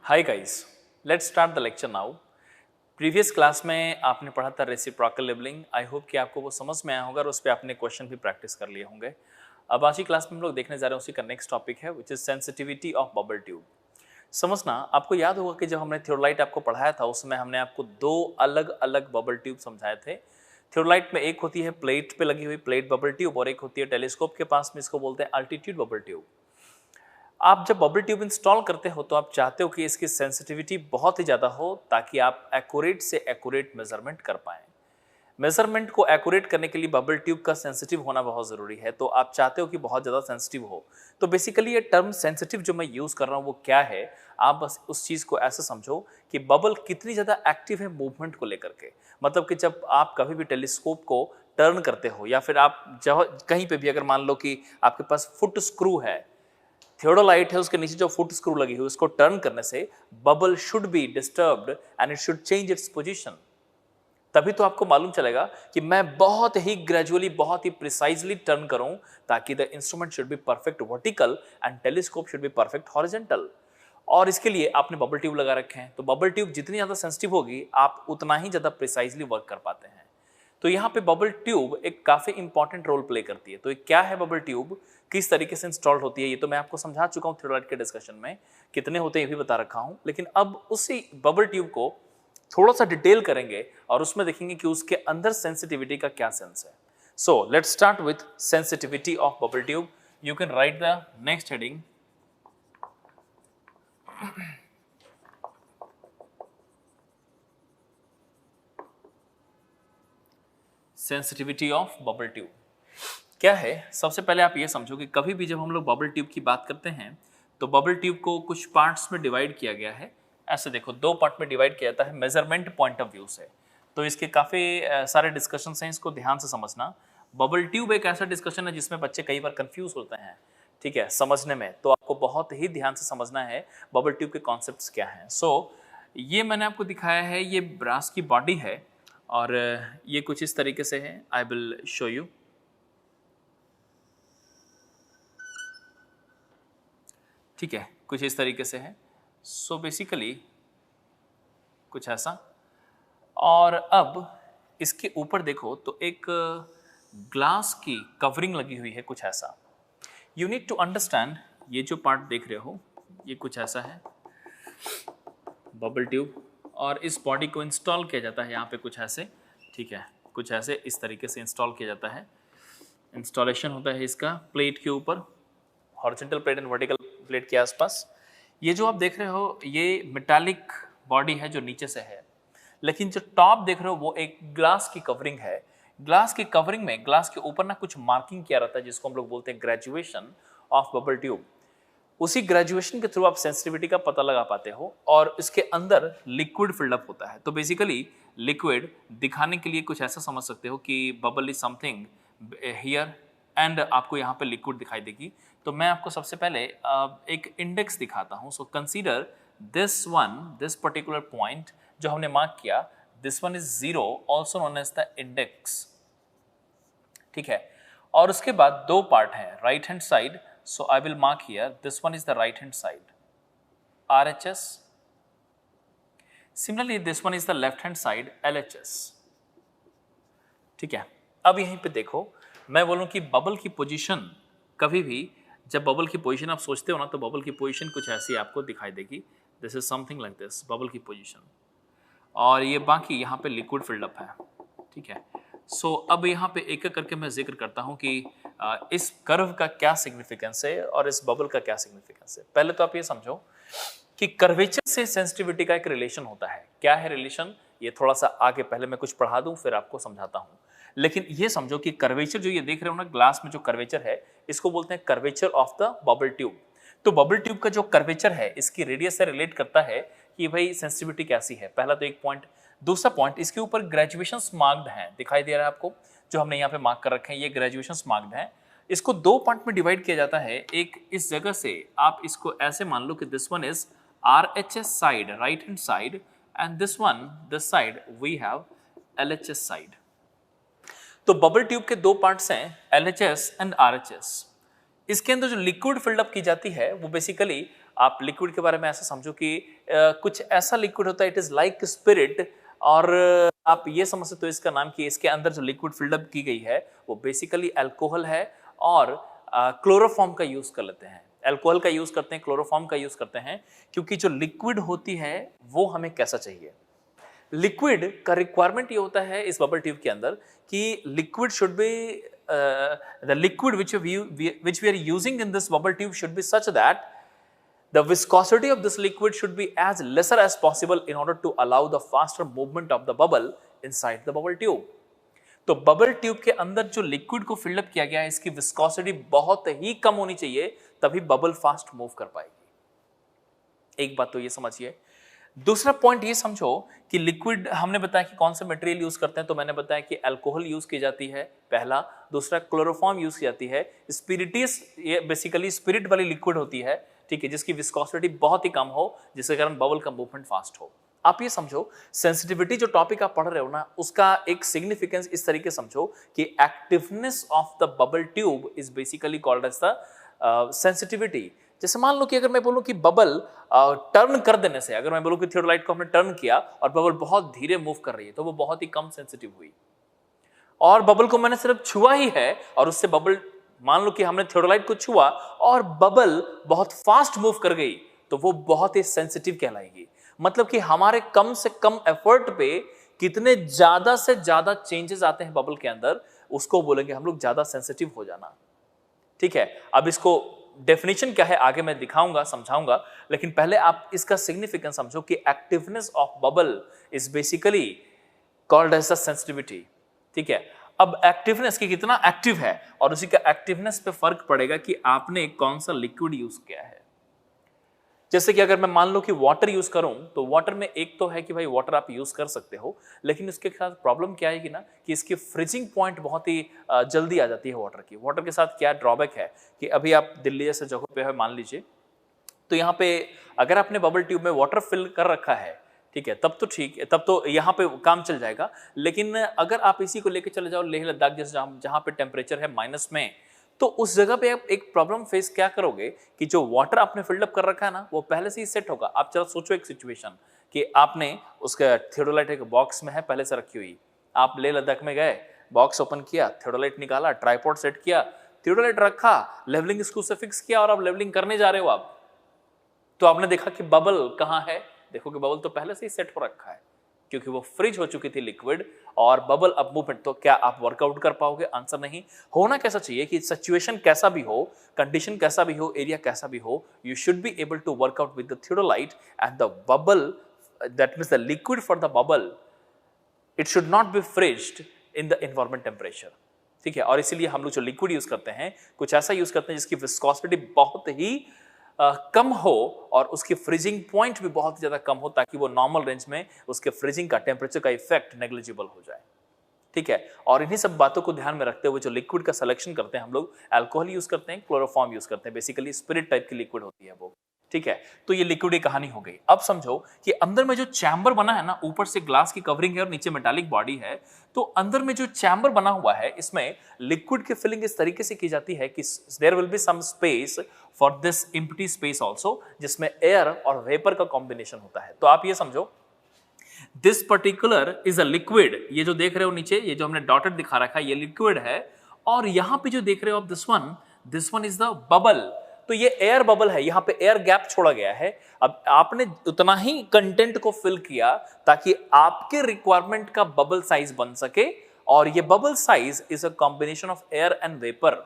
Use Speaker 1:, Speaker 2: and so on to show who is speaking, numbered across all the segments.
Speaker 1: Hi guys, let's start the lecture now. Previous class में आपने पढ़ा था रेसिप्रोकल लेबलिंग। आई होप कि आपको वो समझ में आया होगा और उस पर आपने क्वेश्चन भी प्रैक्टिस कर लिए होंगे। अब आज की क्लास में हम लोग देखने जा रहे हैं उसी का नेक्स्ट टॉपिक है which is sensitivity of bubble tube. समझना, आपको याद होगा कि जब हमने थियोरलाइट आपको पढ़ाया था उसमें हमने आपको दो अलग अलग बबल ट्यूब समझाए थे। थियोरलाइट में एक होती है प्लेट पे लगी हुई प्लेट बबल ट्यूब और एक होती है टेलीस्कोप के पास में, इसको बोलते हैं अल्टीट्यूड बबल ट्यूब। आप जब बबल ट्यूब इंस्टॉल करते हो तो आप चाहते हो कि इसकी सेंसिटिविटी बहुत ही ज़्यादा हो ताकि आप एक्यूरेट से एक्यूरेट मेजरमेंट कर पाएं। मेजरमेंट को एक्यूरेट करने के लिए बबल ट्यूब का सेंसिटिव होना बहुत ज़रूरी है, तो आप चाहते हो कि बहुत ज़्यादा सेंसिटिव हो। तो बेसिकली ये टर्म सेंसिटिव जो मैं यूज़ कर रहा हूँ वो क्या है, आप बस उस चीज़ को ऐसे समझो कि बबल कितनी ज़्यादा एक्टिव है मूवमेंट को लेकर के। मतलब कि जब आप कभी भी टेलीस्कोप को टर्न करते हो या फिर आप जब कहीं पे भी अगर मान लो कि आपके पास फुट स्क्रू है, थियोडोलाइट है, उसके नीचे जो फुट स्क्रू लगी हुई उसको टर्न करने से bubble should be disturbed and it should change its position. तभी तो आपको मालूम चलेगा कि मैं बहुत ही ग्रेजुअली बहुत ही प्रिसाइजली टर्न करूं ताकि the instrument should be perfect vertical and telescope should be perfect horizontal. और इसके लिए आपने बबल ट्यूब लगा रखे हैं, तो बबल ट्यूब जितनी ज्यादा सेंसिटिव होगी आप उतना ही ज्यादा प्रिसाइजली वर्क कर पाते हैं। तो यहाँ पे बबल ट्यूब एक काफी इंपॉर्टेंट रोल प्ले करती है। तो ये क्या है बबल ट्यूब, किस तरीके से इंस्टॉल होती है, ये तो मैं आपको समझा चुका हूँ थ्योरेटिकल के डिस्कशन में, कितने होते हैं ये भी बता रखा हूँ। लेकिन अब उसी बबल ट्यूब को थोड़ा सा डिटेल करेंगे और उसमें देखेंगे कि उसके अंदर सेंसिटिविटी का क्या सेंस है। So let's start with sensitivity of bubble tube. You can write the next heading, sensitivity of bubble tube क्या है। सबसे पहले आप ये समझो कि कभी भी जब हम लोग बबल ट्यूब की बात करते हैं तो बबल ट्यूब को कुछ पार्ट्स में डिवाइड किया गया है। ऐसे देखो, दो पार्ट में डिवाइड किया जाता है मेजरमेंट पॉइंट ऑफ व्यू से। तो इसके काफ़ी सारे डिस्कशन हैं, इसको ध्यान से समझना। बबल ट्यूब एक ऐसा डिस्कशन है जिसमें बच्चे कई बार कंफ्यूज होते हैं, ठीक है, समझने में। तो आपको बहुत ही ध्यान से समझना है बबल ट्यूब के कॉन्सेप्ट्स क्या हैं। ये मैंने आपको दिखाया है, ये ब्रास की बॉडी है और ये कुछ इस तरीके से है। I will show you. ठीक है, कुछ इस तरीके से है। सो बेसिकली कुछ ऐसा। और अब इसके ऊपर देखो तो एक ग्लास की कवरिंग लगी हुई है, कुछ ऐसा। यू नीड टू अंडरस्टैंड, ये जो पार्ट देख रहे हो ये कुछ ऐसा है बबल ट्यूब, और इस बॉडी को इंस्टॉल किया जाता है यहाँ पे कुछ ऐसे, ठीक है, कुछ ऐसे इस तरीके से इंस्टॉल किया जाता है। इंस्टॉलेशन होता है इसका प्लेट के ऊपर, horizontal plate and vertical plate के आसपास। ये जो आप देख रहे हो ये मेटालिक बॉडी है जो नीचे से है, लेकिन जो टॉप देख रहे हो वो एक ग्लास की कवरिंग है। ग्लास की कवरिंग में ग्लास के ऊपर ना कुछ मार्किंग किया रहता है जिसको हम लोग बोलते हैं ग्रेजुएशन ऑफ बबल ट्यूब। उसी ग्रेजुएशन के थ्रू आप सेंसिटिविटी का पता लगा पाते हो और इसके अंदर लिक्विड फिल्डअप होता है। तो बेसिकली लिक्विड दिखाने के लिए कुछ ऐसा समझ सकते हो कि bubble is something here and आपको यहाँ पे लिक्विड दिखाई देगी। तो मैं आपको सबसे पहले एक इंडेक्स दिखाता हूँ। So consider this particular point जो हमने मार्क किया, this one is 0, also known as the index, ठीक है। और उसके बाद दो पार्ट हैं, right hand side. So I will mark here, this one is the right hand side, RHS। Similarly this one is the left hand side, LHS, ठीक है। अब यहीं पे देखो, मैं बोलूं कि बबल की पोजीशन, कभी भी जब बबल की पोजीशन आप सोचते हो ना तो बबल की पोजीशन कुछ ऐसी आपको दिखाई देगी। This is something like this, bubble की पोजीशन। और ये बाकी यहाँ पे लिक्विड फिल्डअप है, ठीक है। सो अब यहाँ पे एक एक करके मैं जिक्र करता हूँ कि इस कर्व का क्या सिग्निफिकेंस है और इस बबल का क्या सिग्निफिकेंस है। पहले तो आप ये समझो कि कर्वेचर से सेंसिटिविटी का एक रिलेशन होता है। क्या है रिलेशन, ये थोड़ा सा आगे पहले मैं कुछ पढ़ा दूं फिर आपको समझाता हूं। लेकिन ये समझो कि कर्वेचर जो ये देख रहे हो ना ग्लास में जो कर्वेचर है, इसको बोलते हैं curvature of the bubble tube. तो बबल ट्यूब का जो कर्वेचर है इसकी रेडियस से रिलेट करता है कि भाई सेंसिटिविटी कैसी है। पहला तो एक पॉइंट। दूसरा पॉइंट, इसके ऊपर ग्रेजुएशंस मार्क्ड हैं, दिखाई दे रहा है आपको, जो हमने यहाँ पे मार्क कर रखे हैं ये ग्रेजुएशंस मार्क्ड हैं। इसको दो पार्ट में डिवाइड किया जाता है। एक इस जगह से आप इसको ऐसे मान लो कि this one is RHS side, right hand side, and this side we have LHS side. तो बबल ट्यूब के दो पार्ट्स हैं, LHS एंड RHS। इसके अंदर जो लिक्विड फिल्डअप की जाती है वो बेसिकली आप लिक्विड के बारे में ऐसा समझो कि कुछ ऐसा लिक्विड होता है, इट इज लाइक स्पिरिट, और आप ये समझ सकते हो इसका नाम कि इसके अंदर जो लिक्विड फिल्डअप की गई है वो बेसिकली अल्कोहल है, और क्लोरोफॉर्म का यूज कर लेते हैं, अल्कोहल का यूज करते हैं, क्लोरोफॉर्म का यूज करते हैं, क्योंकि जो लिक्विड होती है वो हमें कैसा चाहिए। लिक्विड का रिक्वायरमेंट ये होता है इस बबल ट्यूब के अंदर कि liquid should be the liquid which we are using in this bubble tube should be such that the viscosity of this liquid should be as lesser as possible in order to allow the faster movement of the bubble inside the bubble tube. तो bubble tube के अंदर जो liquid को fill up किया गया है इसकी viscosity बहुत ही कम होनी चाहिए, तभी बबल फास्ट मूव कर पाएगी। एक बात तो ये समझिए। दूसरा पॉइंट ये समझो कि लिक्विड हमने बताया कि कौन सा मटेरियल यूज करते हैं, तो मैंने बताया कि अल्कोहल यूज की जाती है पहला, दूसरा क्लोरोफॉर्म यूज की जाती है, स्पिरिटियस ये बेसिकली स्पिरिट वाली लिक्विड होती है, ठीक है, जिसकी विस्कोसिटी बहुत ही कम हो, जिसके कारण बबल का मूवमेंट फास्ट हो। आप ये समझो सेंसिटिविटी जो टॉपिक आप पढ़ रहे हो ना, उसका एक सिग्निफिकेंस इस तरीके समझो कि activeness of the bubble tube is basically called as the sensitivity. जैसे मान लो कि अगर मैं बोलूं कि बबल टर्न कर देने से, अगर मैं बोलूं कि थियोडोलाइट को हमने टर्न किया और बबल बहुत धीरे मूव कर रही है, तो वो बहुत ही कम सेंसिटिव हुई। और बबल को मैंने सिर्फ छुआ ही है और उससे बबल, मान लो कि हमने थियोडोलाइट को छुआ और बबल बहुत फास्ट मूव कर गई, तो वो बहुत ही सेंसिटिव कहलाएगी। मतलब कि हमारे कम से कम एफर्ट पे कितने ज्यादा से ज्यादा चेंजेस आते हैं बबल के अंदर, उसको बोलेंगे हम लोग ज्यादा सेंसिटिव हो जाना। ठीक है, अब इसको डेफिनेशन क्या है आगे मैं दिखाऊंगा, समझाऊंगा, लेकिन पहले आप इसका सिग्निफिकेंस समझो कि activeness of bubble is basically called as the sensitivity. ठीक है, अब एक्टिवनेस की कितना एक्टिव है और उसी का एक्टिवनेस पे फर्क पड़ेगा कि आपने कौन सा लिक्विड यूज किया है। जैसे कि अगर मैं मान लो कि वाटर यूज करूं, तो वाटर में एक तो है कि भाई वाटर आप यूज कर सकते हो, लेकिन इसके साथ प्रॉब्लम क्या आएगी ना कि इसकी फ्रीजिंग पॉइंट बहुत ही जल्दी आ जाती है वाटर की। वाटर के साथ क्या ड्रॉबैक है कि अभी आप दिल्ली जैसे जगहों पे है मान लीजिए, तो यहाँ पे अगर आपने बबल ट्यूब में वाटर फिल कर रखा है, ठीक है, तब तो ठीक है, तब तो यहाँ पे काम चल जाएगा। लेकिन अगर आप इसी को लेकर चले जाओ लेह लद्दाख जैसे जहाँ पे टेम्परेचर है माइनस में, तो उस जगह पे आप एक प्रॉब्लम फेस क्या करोगे कि जो वाटर आपने फिल्डअप कर रखा है ना, वो पहले से ही सेट होगा। आप चलो सोचो एक सिचुएशन कि आपने उसका थियोडोलाइट एक बॉक्स में है पहले से रखी हुई, आप लेह लद्दाख में गए, बॉक्स ओपन किया, थियोडोलाइट निकाला, ट्राइपॉड सेट किया, थियोडोलाइट रखा, लेवलिंग स्क्रू से फिक्स किया और आप लेवलिंग करने जा रहे हो आप, तो आपने देखा कि बबल कहाँ है, देखो कि बबल तो पहले से ही सेट हो रखा है क्योंकि वो फ्रीज हो चुकी थी लिक्विड, और बबल अब मूवमेंट, तो क्या आप वर्कआउट कर पाओगे? आंसर नहीं। होना कैसा चाहिए कि सिचुएशन कैसा भी हो, कंडीशन कैसा भी हो, एरिया कैसा भी हो, you should be able to work out with the theodolite and the bubble, that means the liquid for the bubble, it should not be freezed in the environment temperature. ठीक है, और इसीलिए हम लोग जो लिक्विड यूज करते हैं कुछ ऐसा यूज करते हैं जिसकी विस्कोसिटी बहुत ही कम हो और उसकी फ्रीजिंग पॉइंट भी बहुत ज्यादा कम हो, ताकि वो नॉर्मल रेंज में उसके फ्रीजिंग का टेम्परेचर का इफेक्ट नेग्लिजिबल हो जाए। ठीक है, और इन्हीं सब बातों को ध्यान में रखते हुए जो लिक्विड का सिलेक्शन करते हैं हम लोग, अल्कोहल यूज करते हैं, क्लोरोफॉर्म यूज करते हैं, बेसिकली स्पिरिट टाइप की लिक्विड होती है वो। ठीक है, तो ये लिक्विड की कहानी हो गई। अब समझो कि अंदर में जो चैम्बर बना है ना, ऊपर से ग्लास की कवरिंग है और नीचे मेटालिक बॉडी है, तो अंदर में जो चैम्बर बना हुआ है इसमें लिक्विड की फिलिंग इस तरीके से की जाती है कि there will be some space for this empty space also, जिसमें एयर और वेपर का कॉम्बिनेशन होता है। तो आप ये समझो this particular is a liquid, ये जो देख रहे हो नीचे, ये जो हमने डॉटेड दिखा रखा है ये लिक्विड है, और यहां पे जो देख रहे हो आप this one is the bubble, तो ये एयर बबल है, यहां पे एयर गैप छोड़ा गया है। अब आपने उतना ही कंटेंट को फिल किया ताकि आपके रिक्वायरमेंट का बबल साइज बन सके, और ये bubble size is a combination of air and vapour.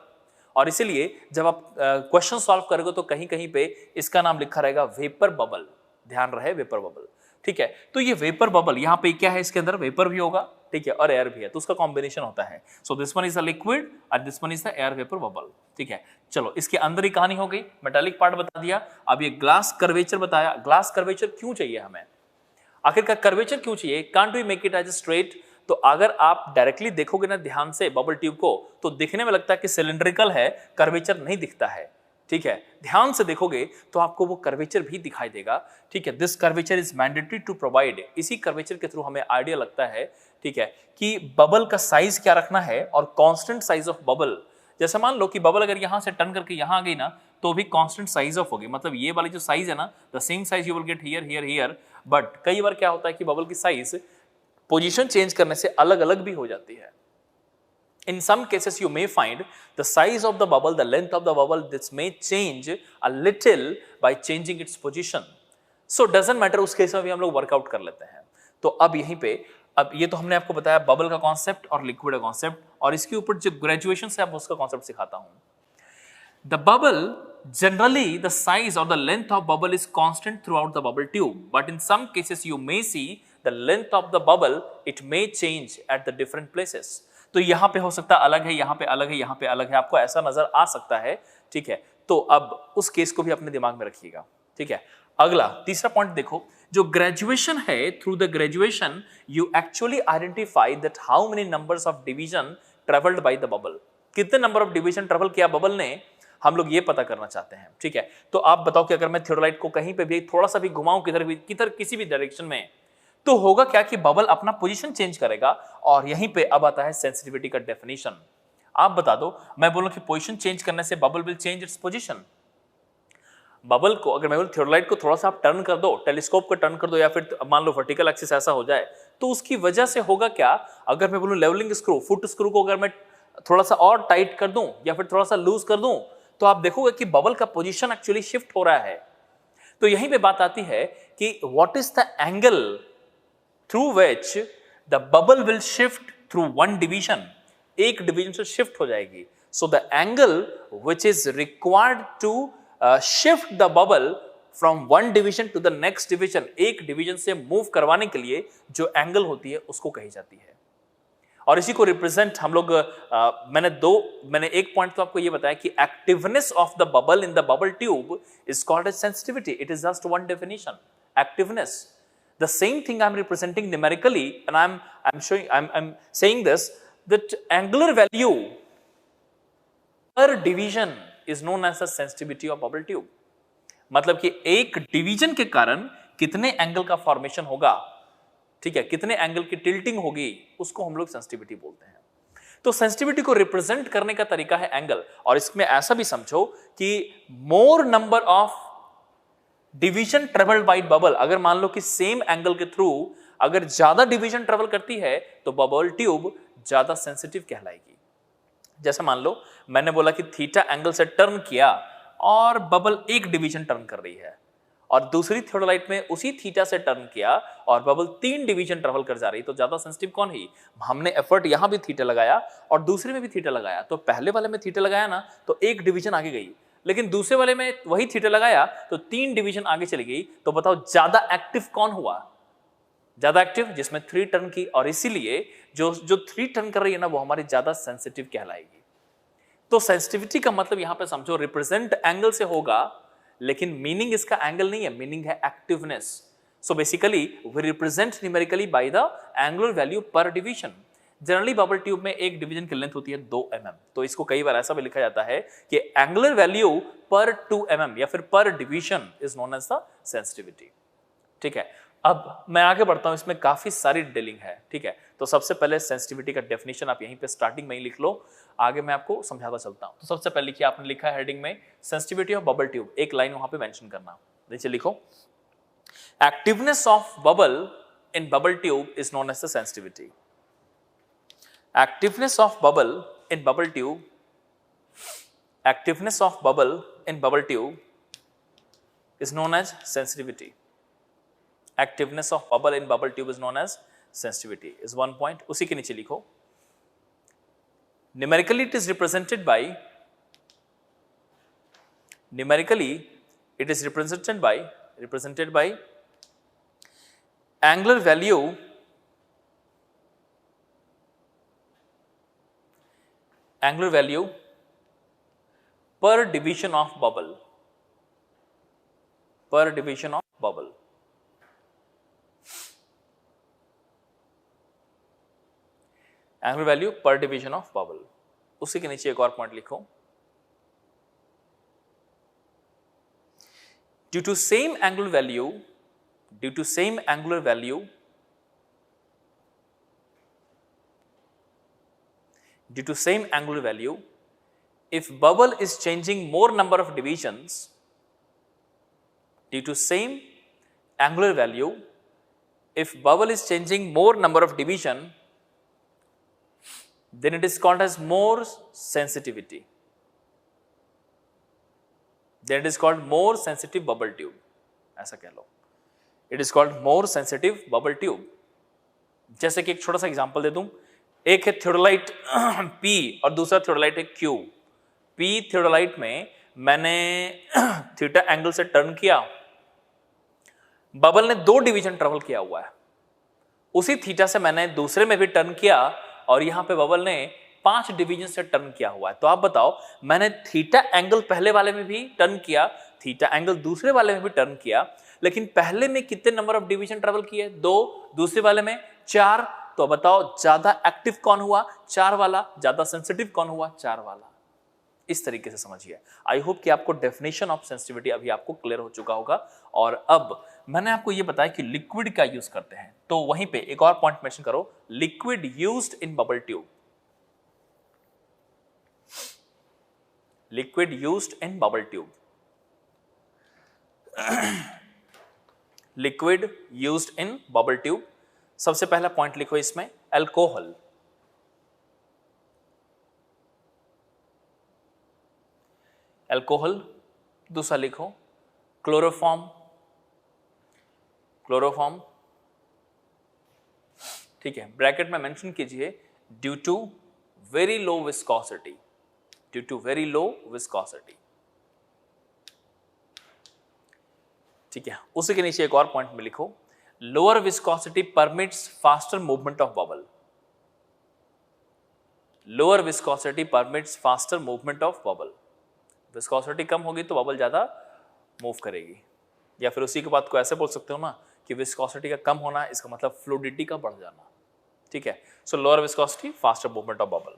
Speaker 1: और इसीलिए जब आप क्वेश्चन सॉल्व करोगे तो कहीं कहीं पे इसका नाम लिखा रहेगा वेपर बबल, ध्यान रहे वेपर बबल। ठीक है, तो ये वेपर बबल यहाँ पे क्या है, इसके अंदर वेपर भी होगा, ठीक है, और एयर भी है, तो उसका कॉम्बिनेशन होता है। So this one is the liquid and this one is the air vapour bubble. ठीक है, चलो इसके अंदर ही कहानी हो गई, मेटालिक पार्ट बता दिया। अब ये ग्लास कर्वेचर बताया, ग्लास कर्वेचर क्यों चाहिए हमें, आखिरकार कर्वेचर क्यों चाहिए, can't we make it as straight. तो अगर आप डायरेक्टली देखोगे ना ध्यान से बबल ट्यूब को, तो दिखने में लगता है कि सिलिंड्रिकल है, कर्वेचर नहीं दिखता है। ठीक है, ध्यान से देखोगे तो आपको वो कर्वेचर भी दिखाई देगा। ठीक है, this curvature is mandatory to provide, इसी कर्वेचर के थ्रू हमें आइडिया लगता है, ठीक है, कि बबल का साइज क्या रखना है और कांस्टेंट साइज ऑफ बबल। जैसे मान लो कि बबल अगर यहां से टर्न करके यहां आ गई ना, तो भी कांस्टेंट साइज ऑफ होगी, मतलब ये वाली जो साइज है ना, the same size you will get here here here, but कई बार क्या होता है कि बबल की साइज पोजीशन चेंज करने से अलग अलग भी हो जाती है। In some cases you may find the size of the bubble, the length of the bubble, this may change a little by changing its position. So doesn't matter, उस case में भी हम लोग वर्कआउट कर लेते हैं। तो अब यहीं पे, अब ये तो हमने आपको बताया बबल का कॉन्सेप्ट और लिक्विड का कॉन्सेप्ट, और इसके ऊपर जो ग्रेजुएशन से आप उसका कॉन्सेप्ट सिखाता हूं। The bubble, generally the size or the length of bubble is constant throughout the bubble tube, but in some cases you may see the length of the bubble, it may change at the different places. तो यहां पे हो सकता है अलग है, यहां पे अलग है, यहां पे अलग है, आपको ऐसा नजर आ सकता है, ठीक है। तो अब उस केस को भी अपने दिमाग में रखिएगा, ठीक है। अगला तीसरा पॉइंट देखो, जो ग्रेजुएशन है, through the graduation you actually identify that how many numbers of division travelled by the bubble, कितने नंबर ऑफ डिवीजन ट्रेवल किया बबल ने, हम लोग ये पता करना चाहते हैं, ठीक है। तो आप बताओ कि अगर मैं थियोडोलाइट को कहीं पे भी थोड़ा सा भी घुमाऊं, किधर किसी भी डायरेक्शन में, तो होगा क्या कि बबल अपना पोजीशन चेंज करेगा। और यहीं पे अब आता है सेंसिटिविटी का डेफिनेशन। आप बता दो, मैं बोलूं कि पोजीशन चेंज करने से bubble will change its position. Bubble को अगर मैं बोलूं थियोडोलाइट को थोड़ा सा आप टर्न कर दो, टेलीस्कोप को टर्न कर दो, या फिर मान लो वर्टिकल एक्सिस ऐसा हो जाए, तो उसकी वजह से होगा क्या, अगर मैं बोलूं लेवलिंग स्क्रू, फुट स्क्रू को अगर मैं थोड़ा सा और टाइट कर दूं या फिर थोड़ा सा लूज कर दूं, तो आप देखोगे कि बबल का पोजीशन एक्चुअली शिफ्ट हो रहा है। तो यहीं पे बात आती है कि what is the angle through which the bubble will shift through one division, एक डिवीजन से शिफ्ट हो जाएगी। So the angle which is required to shift the bubble from one division to the next division, एक division से move करवाने के लिए जो एंगल होती है उसको कही जाती है। और इसी को रिप्रेजेंट हम लोग मैंने एक पॉइंट तो आपको ये बताया कि activeness of the bubble in the bubble tube is called as sensitivity. It is just one definition, activeness. The same thing I'm representing numerically, and I'm saying this, that angular value per division is known as the sensitivity of bubble tube. मतलब कि एक division के कारण कितने angle का formation होगा, ठीक है, कितने एंगल की टिल्टिंग होगी, उसको हम लोग सेंसिटिविटी बोलते हैं। तो सेंसिटिविटी को रिप्रेजेंट करने का तरीका है एंगल। और इसमें ऐसा भी समझो कि मोर number of division travelled bye bubble, अगर मान लो कि सेम एंगल के थ्रू अगर ज्यादा डिवीजन ट्रेवल करती है तो बबल ट्यूब ज्यादा सेंसिटिव कहलाएगी। जैसे मान लो मैंने बोला कि थीटा एंगल से टर्न किया और बबल एक डिवीजन टर्न कर रही है, और दूसरी थियोडोलाइट में उसी थीटा से टर्न किया और बबल 3 डिवीजन ट्रेवल कर जा रही, तो ज्यादा सेंसिटिव कौन ही? हमने एफर्ट यहां भी थीटा लगाया और दूसरे में भी थीटा लगाया। तो पहले वाले में थीटा लगाया ना तो एक डिवीजन आगे गई, लेकिन दूसरे वाले में वही थीटा लगाया तो 3 डिवीजन आगे चली गई। तो बताओ ज्यादा एक्टिव कौन हुआ? ज्यादा एक्टिव जिसमें 3 टर्न की, और इसीलिए जो 3 टर्न कर रही है ना वो हमारी ज्यादा सेंसिटिव कहलाएगी। तो सेंसिटिविटी का मतलब यहां पे समझो रिप्रेजेंट एंगल से होगा, लेकिन मीनिंग इसका एंगल नहीं है, मीनिंग है activeness. So basically we represent numerically by the angular value per division. Generally bubble tube में एक डिवीजन की लेंथ होती है 2 mm, तो इसको कई बार ऐसा भी लिखा जाता है कि एंगुलर वैल्यू पर 2 mm या फिर per division is known as the sensitivity. ठीक है, अब मैं आगे बढ़ता हूं, इसमें काफी सारी डिटेलिंग है। ठीक है, तो सबसे पहले सेंसिटिविटी का डेफिनेशन आप यहीं पे स्टार्टिंग में ही लिख लो, आगे मैं आपको समझाता चलता हूं। तो सबसे पहले लिखिए, आपने लिखा है हेडिंग में सेंसिटिविटी ऑफ बबल ट्यूब, एक लाइन वहां पे मेंशन करना। नीचे लिखो, activeness of bubble in bubble tube is known as the sensitivity. Activeness of bubble in bubble tube, activeness of bubble in bubble tube is known as sensitivity. Activeness of bubble in bubble tube is known as sensitivity is one point. उसी के नीचे लिखो, numerically it is represented by angular value per division of bubble, per division of bubble। Angular value per division of bubble. उसी के नीचे एक और point लिखो, due to same angular value due to same angular value, if bubble is changing more number of divisions due to same angular value, if bubble is changing more number of division, then it is called as more sensitivity. Then it is called more sensitive bubble tube. ऐसा कह लो, it is called more sensitive bubble tube. जैसे कि एक छोटा सा example दे दूं, एक है थियोडोलाइट P और दूसरा थियोडोलाइट है Q। P थियोडोलाइट में मैंने थीटा एंगल से टर्न किया, बबल ने 2 डिवीजन ट्रेवल किया हुआ है। उसी थीटा से मैंने दूसरे में भी टर्न किया और यहां पे बबल ने 5 डिवीजन से टर्न किया हुआ है। तो आप बताओ, मैंने थीटा एंगल पहले वाले में भी टर्न किया, थीटा एंगल दूसरे वाले में भी टर्न किया, लेकिन पहले में कितने नंबर ऑफ डिवीजन ट्रेवल किए? 2, दूसरे वाले में 4। तो बताओ ज्यादा एक्टिव कौन हुआ? 4 वाला। ज्यादा सेंसिटिव कौन हुआ? 4 वाला। इस तरीके से समझिए। आई होप कि आपको डेफिनेशन ऑफ सेंसिटिविटी अभी आपको क्लियर हो चुका होगा। और अब मैंने आपको यह बताया कि लिक्विड का यूज करते हैं, तो वहीं पे एक और पॉइंट मेंशन करो, liquid used in bubble tube. Liquid used in bubble tube, liquid used in bubble tube. सबसे पहला पॉइंट लिखो इसमें, अल्कोहल। अल्कोहल। दूसरा लिखो क्लोरोफॉर्म। क्लोरोफॉर्म, ठीक है, ब्रैकेट में मेंशन कीजिए due to very low viscosity. Due to very low viscosity, ठीक है। उसी के नीचे एक और पॉइंट में लिखो, lower viscosity permits faster movement of bubble. Lower viscosity permits faster movement of bubble. Viscosity कम होगी तो बबल ज्यादा मूव करेगी। या फिर उसी के बाद को ऐसे बोल सकते हो ना कि विस्कोसिटी का कम होना, इसका मतलब फ्लूइडिटी का बढ़ जाना, ठीक है। सो lower viscosity faster movement of bubble,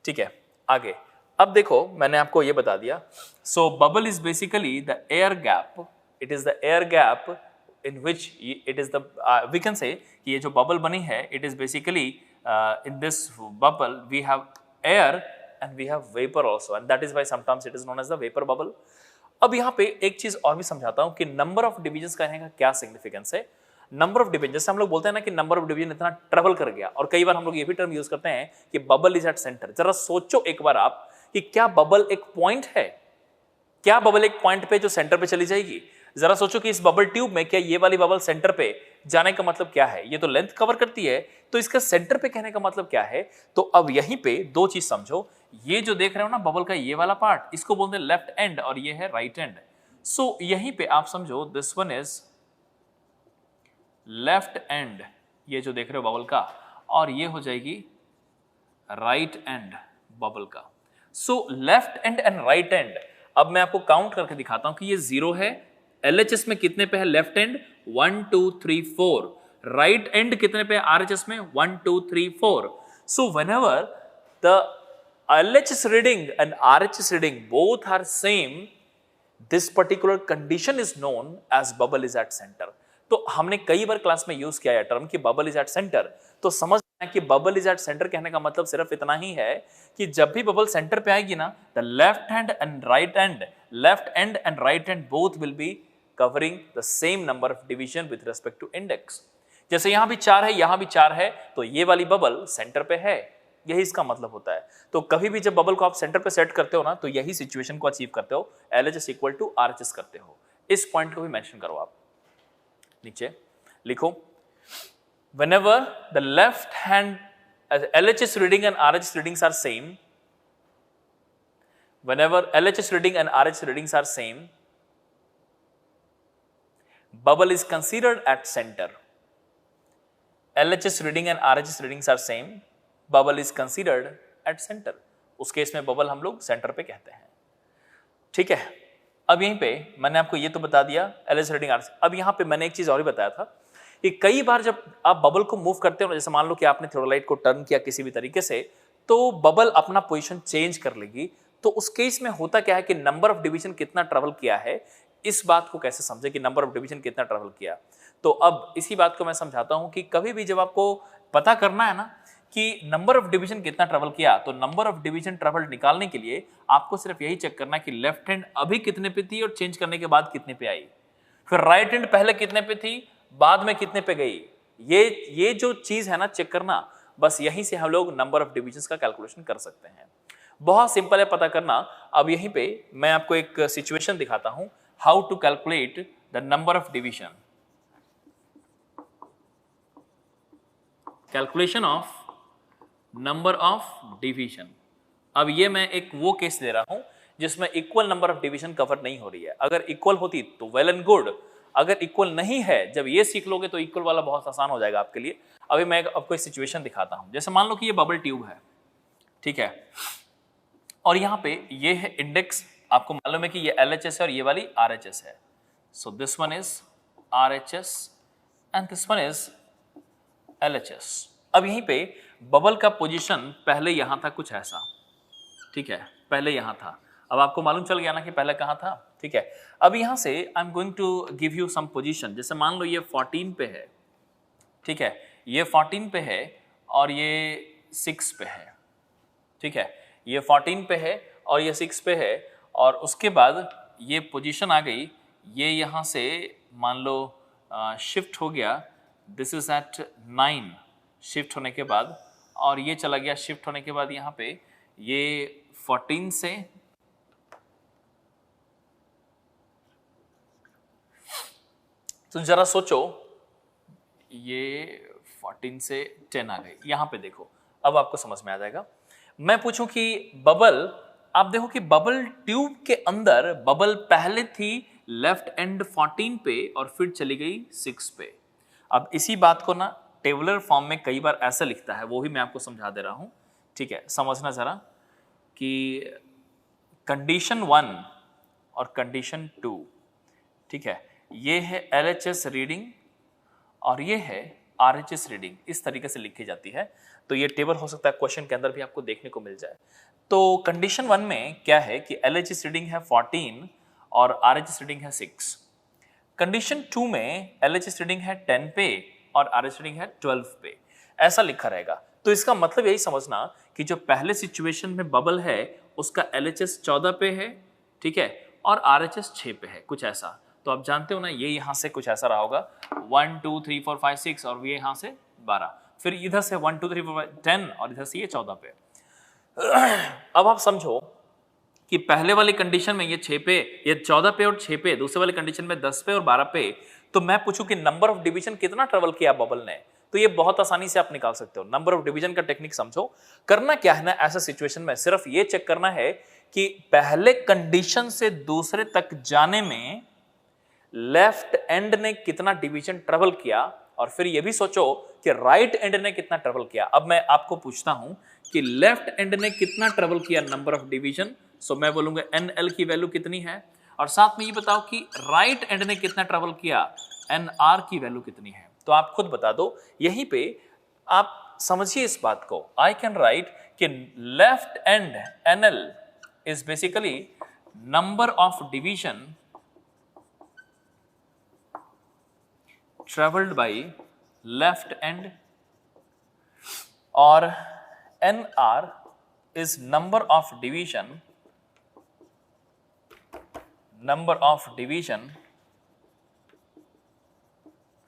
Speaker 1: ठीक है। आगे अब देखो, मैंने आपको ये बता दिया। So bubble is basically the air gap. It is the air gap in which it is the we can say कि ये जो बबल बनी है, it is basically in this bubble we have air and we have vapor also, and that is why sometimes it is known as the vapor bubble. अब यहाँ पे एक चीज और भी समझाता हूँ कि नंबर ऑफ डिवीजन कहने का क्या सिग्निफिकेंस है। नंबर ऑफ डिवीजन, जैसे हम लोग बोलते हैं ना कि नंबर ऑफ डिवीजन इतना ट्रेवल कर गया, और कई बार हम लोग ये भी टर्म यूज करते हैं कि बबल इज एट सेंटर। जरा सोचो एक बार आप कि क्या बबल एक पॉइंट है? क्या बबल एक पॉइंट पे जो सेंटर पे चली जाएगी? जरा सोचो कि इस बबल ट्यूब में क्या ये वाली बबल सेंटर पे जाने का मतलब क्या है? ये तो लेंथ कवर करती है, तो इसका सेंटर पे कहने का मतलब क्या है? तो अब यहीं पे 2 चीज समझो। ये जो देख रहे हो ना बबल का ये वाला पार्ट, इसको बोलते हैं लेफ्ट एंड और ये है राइट एंड। सो यहीं पे आप समझो this one is left and, ये जो देख रहे हो बबल का, और ये हो जाएगी राइट एंड बबल का। So left end and right and, अब मैं आपको काउंट करके दिखाता हूं कि ये 0 है। LHS में कितने पे है लेफ्ट एंड? 1 2 3 4। राइट एंड कितने पे है RHS में? 1 2 3 4। सो whenever the LHS reading and RHS reading both are same, this particular condition is known as bubble is at center. तो हमने कई बार क्लास में यूज किया है टर्म कि बबल इज एट सेंटर। तो समझ कि बबल इज एट सेंटर कहने का मतलब सिर्फ इतना ही है कि जब भी बबल सेंटर पे आएगी ना, the left hand and right hand, left end and right hand both will be covering the same number of division with respect to index. जैसे यहां भी 4 है, यहां भी 4 है, तो ये वाली बबल सेंटर पे है, यही इसका मतलब होता है। तो कभी भी जब बबल को आप सेंटर पे सेट करते हो ना, तो यही सिचुएशन को अचीव करते हो, LHS इक्वल टू RHS करते हो। इस पॉइंट को भी मेंशन करो आप। नीचे लिखो, whenever the left hand LHS reading and RHS readings are same, whenever LHS reading and RHS readings are same, bubble is considered at center. LHS reading and RHS readings are same, bubble is considered at center. उस case में bubble हम लोग centre पे कहते हैं, ठीक है। अब यहीं पे मैंने आपको ये तो बता दिया LHS reading RHS। अब यहाँ पे मैंने एक चीज और भी बताया था कि कई बार जब आप बबल को मूव करते हो, जैसे मान लो कि आपने थियोडोलाइट को टर्न किया किसी भी तरीके से, तो बबल अपना पोजीशन चेंज कर लेगी। तो उस केस में होता क्या है कि नंबर ऑफ डिवीजन कितना ट्रेवल किया है, इस बात को कैसे समझे कि नंबर ऑफ डिवीजन कितना ट्रेवल किया। तो अब इसी बात को मैं समझाता हूं कि कभी भी जब आपको पता करना है ना कि नंबर ऑफ डिवीजन कितना ट्रेवल किया, तो नंबर ऑफ डिवीजन ट्रेवल निकालने के लिए आपको सिर्फ यही चेक करना है कि लेफ्ट हैंड अभी कितने पे थी और चेंज करने के बाद कितने पे आई, फिर राइट हैंड पहले कितने पे थी बाद में कितने पे गई। ये जो चीज है ना चेक करना, बस यहीं से हम लोग नंबर ऑफ डिवीजन का कैलकुलेशन कर सकते हैं। बहुत सिंपल है पता करना। अब यहीं पे मैं आपको एक सिचुएशन दिखाता हूं, how to calculate the number of division. Calculation of number of division. अब ये मैं एक वो केस दे रहा हूं जिसमें equal number of division cover नहीं हो रही है। अगर इक्वल होती तो वेल एंड गुड, अगर इक्वल नहीं है, जब ये सीख लोगे तो इक्वल वाला बहुत आसान हो जाएगा आपके लिए। अभी मैं आपको एक सिचुएशन दिखाता हूं। जैसे मान लो कि ये बबल ट्यूब है, ठीक है, और यहां पे ये है इंडेक्स, आपको मालूम है कि ये LHS है और ये वाली RHS है। So this one is RHS and this one is LHS। अब यहीं पे बबल का पोजीशन पहले यहां था कुछ ऐसा, ठीक है, पहले यहां था। अब आपको मालूम चल गया ना कि पहले कहां था, ठीक है। अब यहां से I am going to give you some position. जैसे मान लो ये 14 पे है, ठीक है, ये 14 पे है और ये 6 पे है, ठीक है, ये 14 पे है और ये 6 पे है, और उसके बाद ये पोजीशन आ गई, ये यहां से मान लो शिफ्ट हो गया, दिस इज एट 9 शिफ्ट होने के बाद, और ये चला गया शिफ्ट होने के बाद यहां पे ये 14 से तो जरा सोचो, ये 14 से 10 आ गए। यहां पे देखो, अब आपको समझ में आ जाएगा। मैं पूछूं कि बबल, आप देखो कि बबल ट्यूब के अंदर बबल पहले थी लेफ्ट एंड 14 पे और फिर चली गई 6 पे। अब इसी बात को ना टेबुलर फॉर्म में कई बार ऐसा लिखता है, वो भी मैं आपको समझा दे रहा हूं, ठीक है। समझना जरा कि कंडीशन 1 और कंडीशन 2, ठीक है, ये है LHS रीडिंग और ये है RHS रीडिंग, इस तरीके से लिखी जाती है। तो ये टेबल हो सकता है क्वेश्चन के अंदर भी आपको देखने को मिल जाए। तो कंडीशन 1 में क्या है कि LHS रीडिंग है 14 और RHS रीडिंग है 6। कंडीशन 2 में LHS रीडिंग है 10 पे और RHS रीडिंग है 12 पे, ऐसा लिखा रहेगा। तो इसका मतलब यही समझना कि जो पहले सिचुएशन में बबल है उसका LHS 14 पे है, ठीक है, और RHS 6 पे है, कुछ ऐसा। तो आप जानते हो ना, ये यहां से कुछ ऐसा रहा होगा 1 2 3 4 5 6 और ये यहां से 12, फिर इधर से 1 2 3 4 5 10 और इधर से ये 14 पे। अब आप समझो कि पहले वाली कंडीशन में ये 6 पे, ये 14 पे और 6 पे, दूसरे वाली कंडीशन में 10 पे और 12 पे। तो मैं पूछूं कि नंबर ऑफ डिवीजन कितना ट्रेवल किया बबल ने, तो ये बहुत आसानी से आप निकाल सकते हो। नंबर ऑफ डिवीजन का टेक्निक समझो। करना क्या है ना, ऐसा सिचुएशन में सिर्फ ये चेक करना है कि पहले कंडीशन से दूसरे तक जाने में लेफ्ट एंड ने कितना डिवीजन ट्रेवल किया, और फिर ये भी सोचो कि राइट एंड ने कितना ट्रेवल किया। अब मैं आपको पूछता हूं कि लेफ्ट एंड ने कितना ट्रेवल किया नंबर ऑफ डिवीजन, सो मैं बोलूंगा NL की वैल्यू कितनी है, और साथ में ये बताओ कि राइट एंड ने कितना ट्रेवल किया, NR की वैल्यू कितनी है। तो आप खुद बता दो। यहीं पे आप समझिए इस बात को। आई कैन राइट कि left and NL is basically number of division traveled by left end, और NR is number of division